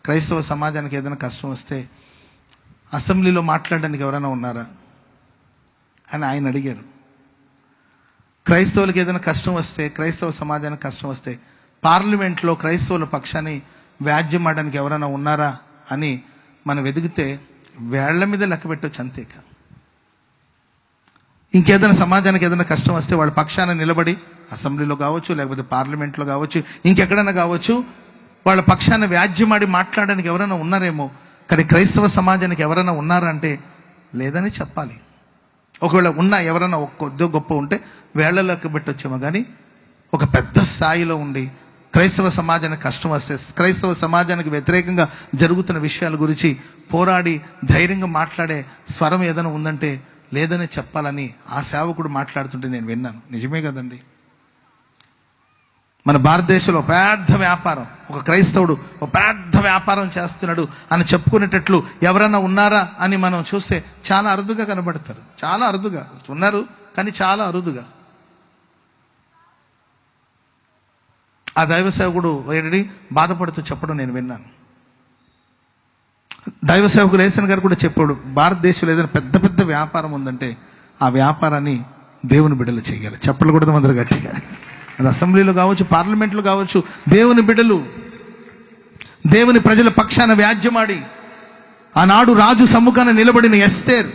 క్రైస్తవ సమాజానికి ఏదైనా కష్టం వస్తే అసెంబ్లీలో మాట్లాడడానికి ఎవరైనా ఉన్నారా అని ఆయన అడిగారు. క్రైస్తవులకి ఏదైనా కష్టం వస్తే, క్రైస్తవ సమాజానికి కష్టం వస్తే పార్లమెంట్లో క్రైస్తవుల పక్షాన్ని వ్యాజ్యం ఆడడానికి ఎవరైనా ఉన్నారా అని మనం వెతికితే వేళ్ల మీద లెక్క పెట్టవచ్చు అంతేక. ఇంకేదైనా సమాజానికి ఏదైనా కష్టం వస్తే వాళ్ళ పక్షాన నిలబడి అసెంబ్లీలో కావచ్చు, లేకపోతే పార్లమెంట్లో కావచ్చు, ఇంకెక్కడైనా కావచ్చు, వాళ్ళ పక్షాన వ్యాజ్యమాడి మాట్లాడడానికి ఎవరైనా ఉన్నారేమో. కానీ క్రైస్తవ సమాజానికి ఎవరైనా ఉన్నారా అంటే లేదని చెప్పాలి. ఒకవేళ ఉన్నా ఎవరైనా కొద్దిగా గొప్ప ఉంటే వేళ్లలోకి పెట్టొచ్చేమో. కానీ ఒక పెద్ద స్థాయిలో ఉండి క్రైస్తవ సమాజానికి కష్టం వస్తే, క్రైస్తవ సమాజానికి వ్యతిరేకంగా జరుగుతున్న విషయాల గురించి పోరాడి ధైర్యంగా మాట్లాడే స్వరం ఏదైనా ఉందంటే లేదని చెప్పాలని ఆ సేవకుడు మాట్లాడుతుంటే నేను విన్నాను. నిజమే కదండి. మన భారతదేశంలో పెద్ద వ్యాపారం, ఒక క్రైస్తవుడు ఒక పెద్ద వ్యాపారం చేస్తున్నాడు అని చెప్పుకునేటట్లు ఎవరైనా ఉన్నారా అని మనం చూస్తే చాలా అరుదుగా కనబడతారు. చాలా అరుదుగా ఉన్నారు, కానీ చాలా అరుదుగా. ఆ దైవ సేవకుడు ఏంటి బాధపడుతూ చెప్పడం నేను విన్నాను. దైవ సేవకుడు లేసన్ గారు కూడా చెప్పాడు, భారతదేశంలో ఏదైనా పెద్ద పెద్ద వ్యాపారం ఉందంటే ఆ వ్యాపారాన్ని దేవుని బిడ్డలు చేయాలి. చెప్పలు కూడా అందరూ గట్టిగా. అది అసెంబ్లీలో కావచ్చు, పార్లమెంట్లో కావచ్చు, దేవుని బిడ్డలు దేవుని ప్రజల పక్షాన వ్యాజ్యమాడి, ఆనాడు రాజు సమ్ముఖాన నిలబడిన ఎస్తేర్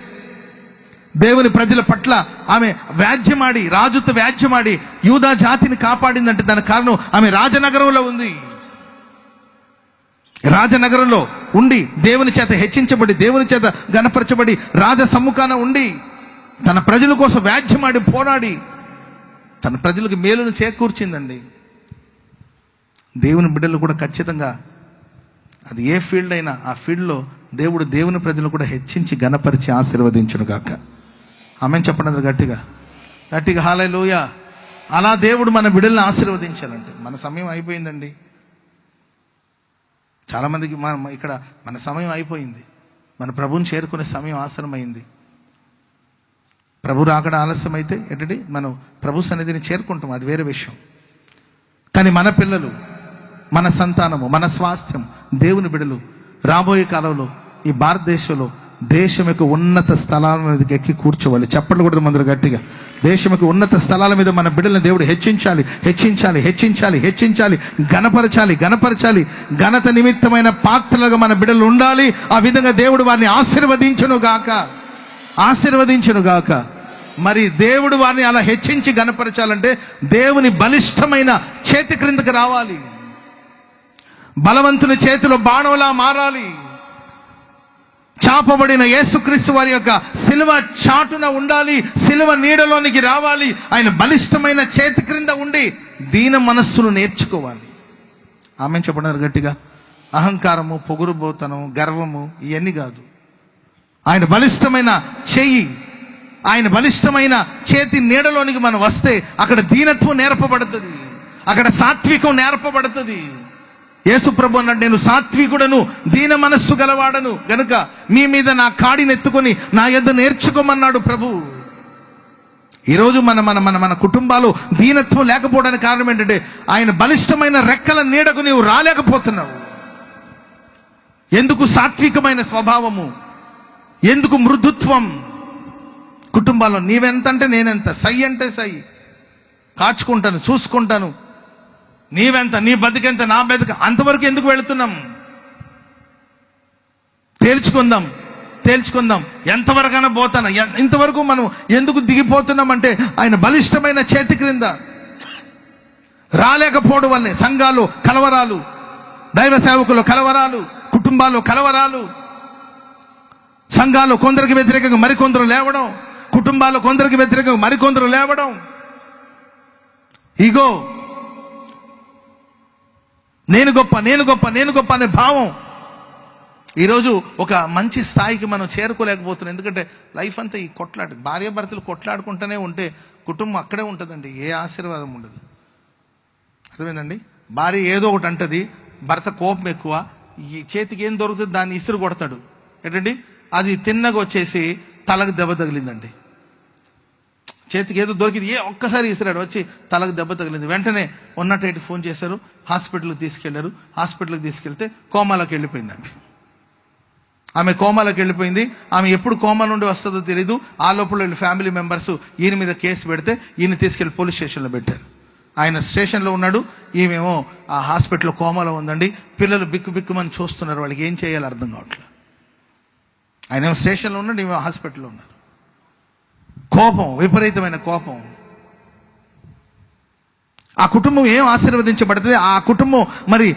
దేవుని ప్రజల పట్ల ఆమె వ్యాజ్యమాడి, రాజుతో వ్యాజ్యమాడి యూదా జాతిని కాపాడిందంటే దానికి కారణం ఆమె రాజనగరంలో ఉంది. రాజనగరంలో ఉండి దేవుని చేత హెచ్చించబడి, దేవుని చేత గణపరచబడి, రాజ సమ్ముఖాన ఉండి తన ప్రజల కోసం వ్యాజ్యమాడి పోరాడి తన ప్రజలకు మేలును చేకూర్చిందండి. దేవుని బిడ్డలు కూడా ఖచ్చితంగా అది ఏ ఫీల్డ్ అయినా ఆ ఫీల్డ్లో దేవుడు దేవుని ప్రజలు కూడా హెచ్చించి గణపరిచి ఆశీర్వదించును గాక. ఆమెను చెప్పండి గట్టిగా గట్టిగా హల్లెలూయా. అలా దేవుడు మన బిడ్డలను ఆశీర్వదించాలంటే. మన సమయం అయిపోయిందండి. చాలామందికి ఇక్కడ మన సమయం అయిపోయింది. మన ప్రభువుని చేరుకునే సమయం ఆసన్నమైంది. ప్రభు రాకడ ఆలస్యం అయితే ఏంటంటే మనం ప్రభు సన్నిధిని చేరుకుంటాం, అది వేరే విషయం. కానీ మన పిల్లలు, మన సంతానము, మన స్వాస్థ్యం, దేవుని బిడ్డలు రాబోయే కాలంలో ఈ భారతదేశంలో దేశం యొక్క ఉన్నత స్థలాల మీదకి ఎక్కి కూర్చోవాలి. చెప్పండి కూడా మందరు గట్టిగా. దేశం యొక్క ఉన్నత స్థలాల మీద మన బిడ్డలను దేవుడు హెచ్చించాలి, హెచ్చించాలి, హెచ్చించాలి, హెచ్చించాలి, గణపరచాలి, గణపరచాలి. ఘనత నిమిత్తమైన పాత్రలుగా మన బిడ్డలు ఉండాలి. ఆ విధంగా దేవుడు వారిని ఆశీర్వదించును గాక, ఆశీర్వదించును గాక. మరి దేవుడు వారిని అలా హెచ్చించి గణపరచాలంటే దేవుని బలిష్టమైన చేతి క్రిందకి రావాలి. బలవంతుని చేతిలో బాణంలా మారాలి. చాపబడిన యేసుక్రీస్తు వారి యొక్క సిలువ చాటున ఉండాలి, సిలువ నీడలోనికి రావాలి. ఆయన బలిష్టమైన చేతి క్రింద ఉండి దీన మనస్సును నేర్చుకోవాలి. ఆమె చెప్పడం గట్టిగా. అహంకారము, పొగురుబోతనం, గర్వము ఇవన్నీ కాదు. ఆయన బలిష్టమైన చెయ్యి, ఆయన బలిష్టమైన చేతి నీడలోనికి మనం వస్తే అక్కడ దీనత్వం నేర్పబడుతుంది, అక్కడ సాత్వికం నేర్పబడుతుంది. యేసు ప్రభు అన్నాడు, నేను సాత్వికుడను, దీన మనస్సు గలవాడను గనుక మీ మీద నా కాడిని ఎత్తుకొని నా యొద్ద నేర్చుకోమన్నాడు ప్రభు. ఈరోజు మన మన మన మన కుటుంబాలు దీనత్వం లేకపోవడానికి కారణం ఏంటంటే ఆయన బలిష్టమైన రెక్కల నీడకు నీవు రాలేకపోతున్నావు. ఎందుకు సాత్వికమైన స్వభావము, ఎందుకు మృదుత్వం కుటుంబాల్లో? నీవెంత అంటే నేనెంత, సై అంటే సై, కాచుకుంటాను, చూసుకుంటాను, నీవెంత, నీ బతికెంత, నా బతిక, అంతవరకు ఎందుకు వెళుతున్నాం? తేల్చుకుందాం, తేల్చుకుందాం. ఎంతవరకైనా పోతాను, ఇంతవరకు మనం ఎందుకు దిగిపోతున్నాం అంటే ఆయన బలిష్టమైన చేతి క్రింద రాలేకపోవడం వల్లే సంఘాలు కలవరాలు, దైవ సేవకులు కలవరాలు, కుటుంబాలు కలవరాలు, సంఘాలు కొందరికి వ్యతిరేకంగా మరికొందరు లేవడం, కుటుంబాలు కొందరికి వ్యతిరేకంగా మరికొందరు లేవడం, ఇగో నేను గొప్ప, నేను గొప్ప, నేను గొప్ప అనే భావం ఈరోజు ఒక మంచి స్థాయికి మనం చేరుకోలేకపోతున్నాం. ఎందుకంటే లైఫ్ అంతా ఈ కొట్లాట, భార్యాభర్తలు కొట్లాడుకుంటూనే ఉంటే కుటుంబం అక్కడే ఉంటుందండి, ఏ ఆశీర్వాదం ఉండదు. అర్థమైందండి? భార్య ఏదో ఒకటి అంటది, భర్త కోపం ఎక్కువ, ఈ చేతికి ఏం దొరుకుతుంది దాన్ని ఇసురు కొడతాడు. ఏంటండి, అది తిన్నగా వచ్చేసి తలకు దెబ్బ తగిలిందండి. చేతికి ఏదో దొరికింది, ఒక్కసారి ఇసిరాడు, వచ్చి తలకు దెబ్బ తగిలింది. వెంటనే 108కి ఫోన్ చేశారు, హాస్పిటల్కి తీసుకెళ్లారు. హాస్పిటల్కి తీసుకెళ్తే కోమాలోకి వెళ్ళిపోయింది ఆమె కోమాలోకి వెళ్ళిపోయింది. ఆమె ఎప్పుడు కోమా నుండి వస్తుందో తెలీదు. ఆ లోపల వీళ్ళ ఫ్యామిలీ మెంబర్స్ ఈయన మీద కేసు పెడితే ఈయన తీసుకెళ్లి పోలీస్ స్టేషన్లో పెట్టారు. ఆయన స్టేషన్లో ఉన్నాడు, ఈమెమో ఆ హాస్పిటల్లో కోమాలో ఉందండి. పిల్లలు బిక్కు బిక్కుమని చూస్తున్నారు, వాళ్ళకి ఏం చేయాలో అర్థం కావట్లేదు. ఆయన ఏమో స్టేషన్లో ఉన్నాడు, ఈమె హాస్పిటల్లో ఉన్నారు. కోపం, విపరీతమైన కోపం. ఆ కుటుంబం ఏం ఆశీర్వదించబడుతుంది? ఆ కుటుంబం మరి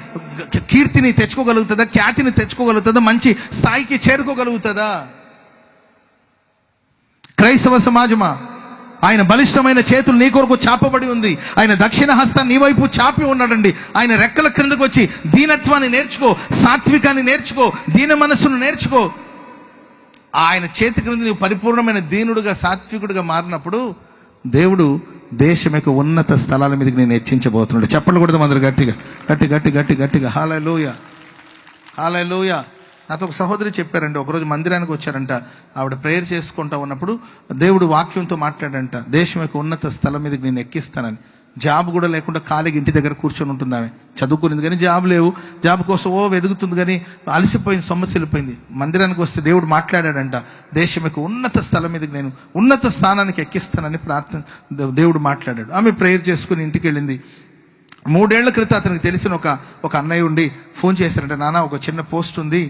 కీర్తిని తెచ్చుకోగలుగుతుందా? ఖ్యాతిని తెచ్చుకోగలుగుతుందా? మంచి స్థాయికి చేరుకోగలుగుతుందా? క్రైస్తవ సమాజమా, ఆయన బలిష్టమైన చేతులు నీ కొరకు చాపబడి ఉంది. ఆయన దక్షిణ హస్తం నీ వైపు చాపి ఉన్నాడండి. ఆయన రెక్కల క్రిందకు వచ్చి దీనత్వాన్ని నేర్చుకో, సాత్వికాన్ని నేర్చుకో, దీన మనస్సును నేర్చుకో. ఆయన చేతి క్రింద నీవు పరిపూర్ణమైన దీనుడుగా, సాత్వికుడిగా మారినప్పుడు దేవుడు దేశం యొక్క ఉన్నత స్థలాల మీదకి నేను హెచ్చించబోతున్నాడు. చెప్పండి కూడా అందరూ గట్టిగా గట్టి గట్టి గట్టి గట్టిగా హల్లెలూయా, హల్లెలూయా. నాతో ఒక సహోదరి చెప్పారండి, ఒకరోజు మందిరానికి వచ్చారంట. ఆవిడ ప్రేయర్ చేసుకుంటా ఉన్నప్పుడు దేవుడు వాక్యంతో మాట్లాడంట, దేశం యొక్క ఉన్నత స్థలం మీదకి నేను ఎక్కిస్తానని. జాబ్ కూడా లేకుండా ఖాళీగా ఇంటి దగ్గర కూర్చొని ఉంటుంది ఆమె. చదువుకునేది కానీ జాబ్ లేవు, జాబ్ కోసం వెతుకుతుంది కానీ అలసిపోయింది, సొమ్మసిల్లిపోయింది. మందిరానికి వస్తే దేవుడు మాట్లాడాడంట, దేశం యొక్క ఉన్నత స్థలం మీదకి నేను ఉన్నత స్థానానికి ఎక్కిస్తానని దేవుడు మాట్లాడాడు. ఆమె ప్రేయర్ చేసుకుని ఇంటికి వెళ్ళింది. 3 ఏళ్ల క్రితం అతనికి తెలిసిన ఒక అన్నయ్య ఉండి ఫోన్ చేశారంట, నాన్న ఒక చిన్న పోస్ట్ ఉంది,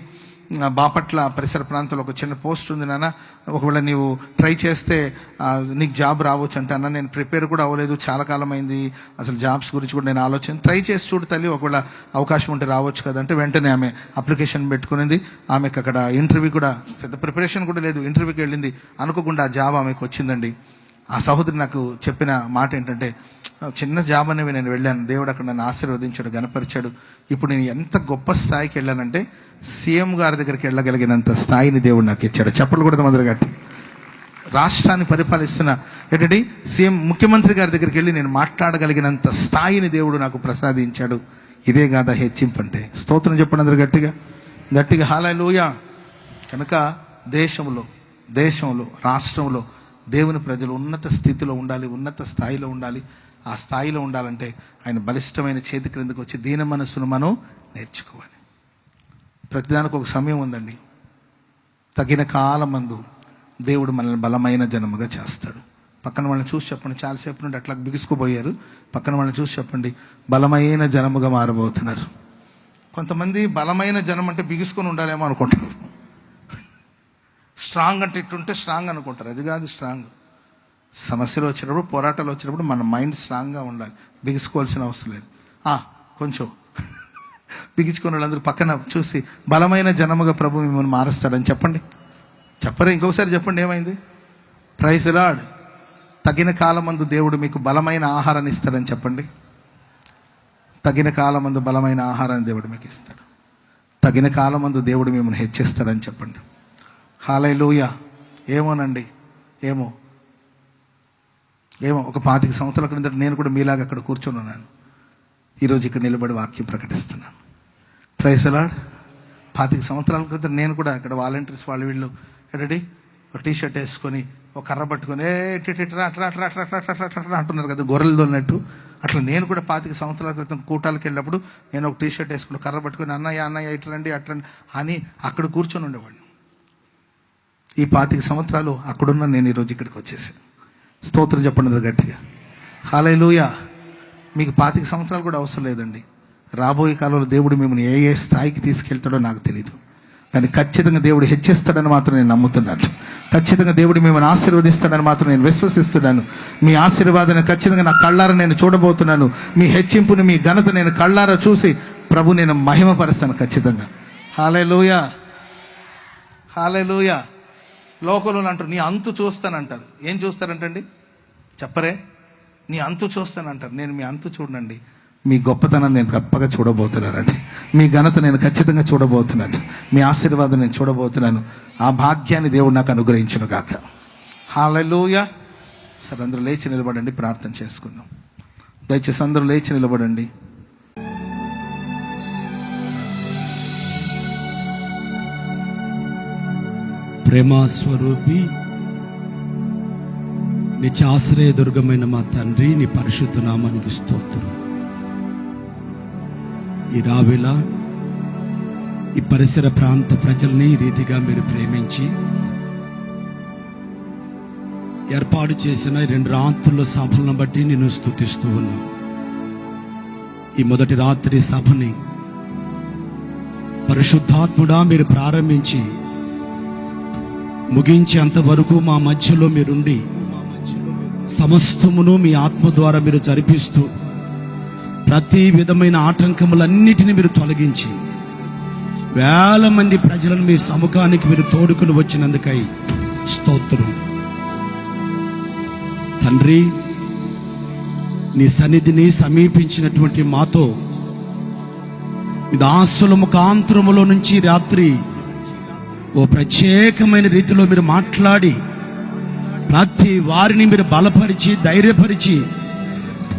బాపట్ల పరిసర ప్రాంతంలో ఒక చిన్న పోస్ట్ ఉంది నాన్న, ఒకవేళ నీవు ట్రై చేస్తే నీకు జాబ్ రావచ్చు అంటే. అన్న నేను ప్రిపేర్ కూడా అవ్వలేదు, చాలా కాలం అయింది, అసలు జాబ్స్ గురించి కూడా నేను ట్రై చేసి చూడు తల్లి, ఒకవేళ అవకాశం ఉంటే రావచ్చు కదా అంటే వెంటనే ఆమె అప్లికేషన్ పెట్టుకునింది. ఆమెకు అక్కడ ఇంటర్వ్యూ కూడా, పెద్ద ప్రిపరేషన్ కూడా లేదు, ఇంటర్వ్యూకి వెళ్ళింది. అనుకోకుండా ఆ జాబ్ ఆమెకు వచ్చిందండి. ఆ సహోదరి నాకు చెప్పిన మాట ఏంటంటే, చిన్న జాబ్ అనేవి నేను వెళ్ళాను, దేవుడు అక్కడ నన్ను ఆశీర్వదించాడు, గణపరిచాడు. ఇప్పుడు నేను ఎంత గొప్ప స్థాయికి వెళ్ళానంటే సీఎం గారి దగ్గరికి వెళ్ళగలిగినంత స్థాయిని దేవుడు నాకు ఇచ్చాడు. చెప్పలు కూడా మొదలు గట్టి. రాష్ట్రాన్ని పరిపాలిస్తున్న ఏంటంటే సీఎం, ముఖ్యమంత్రి గారి దగ్గరికి వెళ్ళి నేను మాట్లాడగలిగినంత స్థాయిని దేవుడు నాకు ప్రసాదించాడు. ఇదే కాదా హెచ్చింపు అంటే? స్తోత్రం చెప్పండి అందరు గట్టిగా గట్టిగా హల్లెలూయా. కనుక దేశంలో రాష్ట్రంలో దేవుని ప్రజలు ఉన్నత స్థితిలో ఉండాలి, ఉన్నత స్థాయిలో ఉండాలి. ఆ స్థాయిలో ఉండాలంటే ఆయన బలిష్టమైన చేతి క్రిందకు వచ్చి దీన మనస్సును మనం నేర్చుకోవాలి. ప్రతిదానికి ఒక సమయం ఉందండి. తగిన కాలమందు దేవుడు మనల్ని బలమైన జనముగా చేస్తాడు. పక్కన వాళ్ళని చూసి చెప్పండి, చాలాసేపు నుండి అట్లా బిగుసుకుపోయారు. పక్కన వాళ్ళని చూసి చెప్పండి, బలమైన జనముగా మారబోతున్నారు. కొంతమంది బలమైన జనం అంటే బిగుసుకొని ఉండాలేమో అనుకుంటారు. స్ట్రాంగ్ అంటే ఇట్టుంటే స్ట్రాంగ్ అనుకుంటారు. అది కాదు స్ట్రాంగ్. సమస్యలు వచ్చినప్పుడు, పోరాటాలు వచ్చినప్పుడు మన మైండ్ స్ట్రాంగ్గా ఉండాలి, బిగుసుకోవాల్సిన అవసరం లేదు. కొంచెం బిగించుకున్న వాళ్ళందరూ పక్కన చూసి బలమైన జనముగా ప్రభు మిమ్మల్ని మారుస్తాడని చెప్పండి. చెప్పరే? ఇంకొకసారి చెప్పండి, ఏమైంది? Praise the Lord. తగిన కాలమందు దేవుడు మీకు బలమైన ఆహారాన్ని ఇస్తాడని చెప్పండి. తగిన కాలమందు బలమైన ఆహారాన్ని దేవుడు మీకు ఇస్తాడు. తగిన కాలమందు దేవుడు మిమ్మల్ని హెచ్చిస్తాడని చెప్పండి. హల్లెలూయా. ఏమోనండి, ఏమో ఒక 25 సంవత్సరాల క్రింద నేను కూడా మీలాగా అక్కడ కూర్చొని ఉన్నాను. ఈరోజు ఇక్కడ నిలబడి వాక్యం ప్రకటిస్తున్నాను. Praise the lord. 25 సంవత్సరాల క్రితం నేను కూడా అక్కడ వాలంటీర్స్ వీళ్ళు ఏంటంటే ఒక టీషర్ట్ వేసుకొని ఒక కర్ర పట్టుకొని అట్లా అంటున్నారు కదా, గొర్రెలు దొరినట్టు. అట్లా నేను కూడా 25 సంవత్సరాల క్రితం కూటాలకు వెళ్ళినప్పుడు నేను ఒక టీషర్ట్ వేసుకుని కర్ర పట్టుకొని అన్నయ్య ఇట్లండి అట్లండి అని అక్కడ కూర్చొని ఉండేవాడిని. ఈ 25 సంవత్సరాలు అక్కడున్న నేను ఈరోజు ఇక్కడికి వచ్చేసాను. స్తోత్రం చెప్పండి గట్టిగా హల్లెలూయా. మీకు 25 సంవత్సరాలు కూడా అవసరం లేదండి. రాబోయే కాలంలో దేవుడు మిమ్మల్ని ఏ స్థాయికి తీసుకెళ్తాడో నాకు తెలియదు, కానీ ఖచ్చితంగా దేవుడు హెచ్చిస్తాడని మాత్రం నేను నమ్ముతున్నాను. ఖచ్చితంగా దేవుడు మిమ్మల్ని ఆశీర్వదిస్తాడని మాత్రం నేను విశ్వసిస్తున్నాను. మీ ఆశీర్వాదాన్ని ఖచ్చితంగా నా కళ్ళారా నేను చూడబోతున్నాను. మీ హెచ్చింపుని, మీ ఘనత నేను కళ్ళారా చూసి ప్రభు నేను మహిమపరుస్తాను ఖచ్చితంగా. హల్లెలూయా, హల్లెలూయా. లోకంలో అంటారు నీ అంతు చూస్తానంటారు. ఏం చూస్తారంటండి? చెప్పరే? నీ అంతు చూస్తానంటారు. నేను మీ అంతు చూడనండి, మీ గొప్పతనాన్ని నేను తప్పగా చూడబోతున్నానండి. మీ ఘనత నేను ఖచ్చితంగా చూడబోతున్నాను. మీ ఆశీర్వాదం నేను చూడబోతున్నాను. ఆ భాగ్యాన్ని దేవుడు నాకు అనుగ్రహించును గాక. హల్లెలూయా. సరే, అందరూ లేచి నిలబడండి, ప్రార్థన చేసుకుందాం. దయచేసి అందరూ లేచి నిలబడండి.
ప్రేమాస్వరూపి, నిత్యాశ్రయదుర్గమైన మా తండ్రి, నీ పరిశుద్ధ నామానికి స్తోత్రం. ఈ రావేళ ఈ పరిసర ప్రాంత ప్రజల్ని ఈ రీతిగా మీరు ప్రేమించి ఏర్పాటు చేసిన 2 రాత్రుల సభలను బట్టి నేను స్తుతిస్తూ ఉన్నాను. ఈ మొదటి రాత్రి సభని పరిశుద్ధాత్ముడా మీరు ప్రారంభించి ముగించేంత వరకు మా మధ్యలో మీరుండి సమస్తమును మీ ఆత్మ ద్వారా మీరు జరిపిస్తూ ప్రతి విధమైన ఆటంకములన్నిటిని మీరు తొలగించి వేల మంది ప్రజలను మీ సముఖానికి మీరు తోడుకుని వచ్చినందుకై స్తోత్రం. తండ్రి, నీ సన్నిధిని సమీపించినటువంటి మాతో మీ దాసుల ముఖాంతరములో నుంచి రాత్రి ఓ ప్రత్యేకమైన రీతిలో మీరు మాట్లాడి ప్రతి వారిని మీరు బలపరిచి ధైర్యపరిచి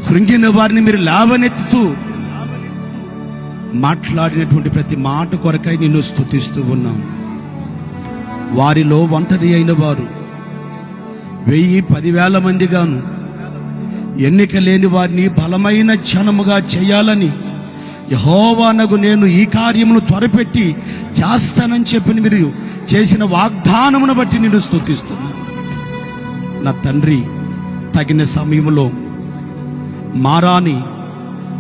కృంగిన వారిని మీరు లేవనెత్తుతూ మాట్లాడినటువంటి ప్రతి మాట కొరకై నిన్ను స్తుతిస్తూ ఉన్నాం. వారిలో ఒంటరి అయిన వారు 10,000-10,000 మందిగాను, ఎన్నిక లేని వారిని బలమైన జనముగా చేయాలని యెహోవానగు నేను ఈ కార్యమును త్వరపెట్టి చేస్తానని చెప్పి మీరు చేసిన వాగ్దానమును బట్టి నేను స్తుతిస్తున్నాను. నా తండ్రి, తగిన సమయంలో మారాని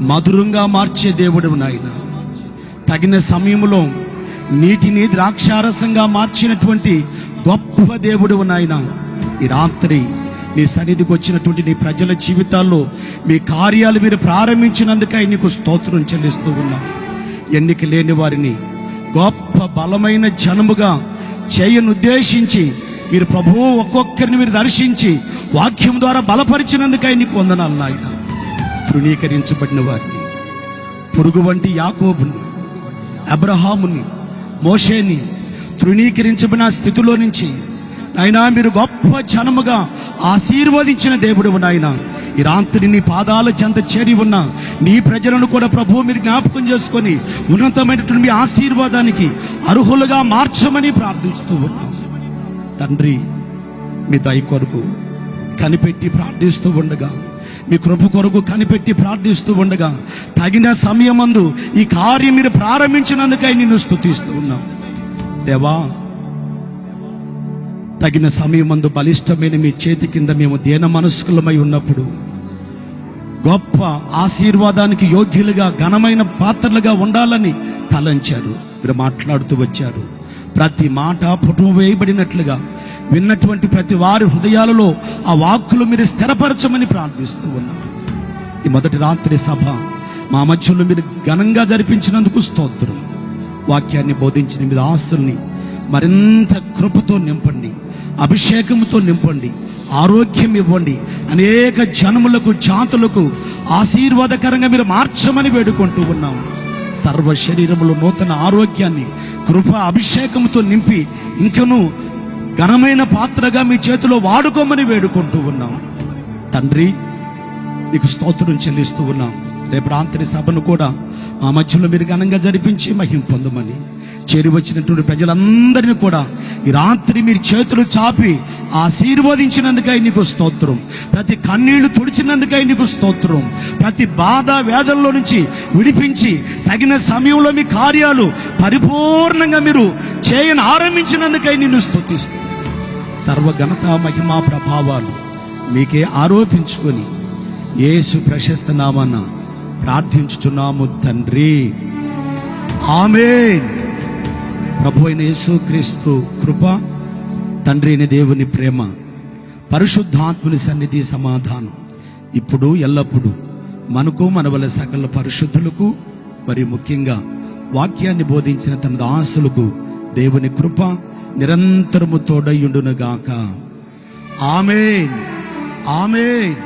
మధురంగా మార్చే దేవుడు నాయన. తగిన సమయంలో నీటిని ద్రాక్షారసంగా మార్చినటువంటి గొప్ప దేవుడు నాయన. ఈ రాత్రి నీ సన్నిధికి వచ్చినటువంటి నీ ప్రజల జీవితాల్లో మీ కార్యాలు మీరు ప్రారంభించినందుకై నీకు స్తోత్రం చెల్లిస్తూ ఉన్నాం. ఎన్నిక లేని వారిని గొప్ప బలమైన జనముగా చేయనుద్దేశించి మీరు ప్రభువు ఒక్కొక్కరిని మీరు దర్శించి వాక్యం ద్వారా బలపరిచినందుకై నీకు వందనాలు నాయన. తృణీకరించబడిన వారిని, పురుగు వంటి యాకోబుని, అబ్రహాముని, మోషేని తృణీకరించబడిన స్థితిలో నుంచి అయినా మీరు గొప్ప జనముగా ఆశీర్వదించిన దేవుడు నాయన. ఈ రాత్రి నీ పాదాల చెంత చేరి ఉన్న నీ ప్రజలను కూడా ప్రభువు మీరు జ్ఞాపకం చేసుకొని ఉన్నతమైనటువంటి మీ ఆశీర్వాదానికి అర్హులుగా మార్చమని ప్రార్థిస్తూ ఉన్నాం. తండ్రి, మీ దయ కొరకు కనిపెట్టి ప్రార్థిస్తూ ఉండగా, మీ కృప కొరకు కనిపెట్టి ప్రార్థిస్తూ ఉండగా తగిన సమయమందు ఈ కార్యం మీరు ప్రారంభించినందుకై నిన్ను స్తుతిస్తూ ఉన్నాం. దేవా, తగిన సమయమందు బలిష్టమైన మీ చేతి కింద మేము దీన మనస్కులమై ఉన్నప్పుడు గొప్ప ఆశీర్వాదానికి యోగ్యులుగా ఘనమైన పాత్రలుగా ఉండాలని తలంచారు. మీరు మాట్లాడుతూ వచ్చారు. ప్రతి మాట పుటం వేయబడినట్లుగా విన్నటువంటి ప్రతి వారి హృదయాలలో ఆ వాక్కులు మీరు స్థిరపరచమని ప్రార్థిస్తూ ఉన్నారు. ఈ మొదటి రాత్రి సభ మా మధ్యలో మీరు ఘనంగా జరిపించినందుకు స్తోత్రం. వాక్యాన్ని బోధించిన మీ దాసుల్ని మరింత కృపతో నింపండి, అభిషేకంతో నింపండి, ఆరోగ్యం ఇవ్వండి. అనేక జనములకు, జాతులకు ఆశీర్వాదకరంగా మీరు మార్చమని వేడుకుంటూ ఉన్నాం. సర్వ శరీరములో నూతన ఆరోగ్యాన్ని, కృప, అభిషేకంతో నింపి ఇంకను ఘనమైన పాత్రగా మీ చేతిలో వాడుకోమని వేడుకుంటూ ఉన్నాం. తండ్రి, నీకు స్తోత్రం చెల్లిస్తూ ఉన్నాం. రేపు రాత్రి సభను కూడా మా మధ్యలో మీరు ఘనంగా జరిపించి మహిమ పొందమని, చేరి వచ్చినటువంటి ప్రజలందరినీ కూడా ఈ రాత్రి మీరు చేతులు చాపి ఆశీర్వదించినందుకై నీకు స్తోత్రం. ప్రతి కన్నీళ్లు తుడిచినందుకై నీకు స్తోత్రం. ప్రతి బాధ వేదనలో నుంచి విడిపించి తగిన సమయంలో మీ కార్యాలు పరిపూర్ణంగా మీరు చేయని ఆరంభించినందుకై నిన్ను స్తుతిస్తూ సర్వఘనత, మహిమా, ప్రభావాలు మీకే ఆరోపించుకొని యేసు ప్రశస్త నామాన ప్రార్థించుచున్నాము తండ్రి. ఆమేన్. ప్రభు అయిన యేసుక్రీస్తు కృప, తండ్రి అయిన దేవుని ప్రేమ, పరిశుద్ధాత్ముని సన్నిధి, సమాధానం ఇప్పుడు ఎల్లప్పుడూ మనకు, మన వల్ల సకల పరిశుద్ధులకు, మరి ముఖ్యంగా వాక్యాన్ని బోధించిన తన దాసులకు దేవుని కృప నిరంతరము తోడయుండునుగాక. ఆమేన్. ఆమేన్.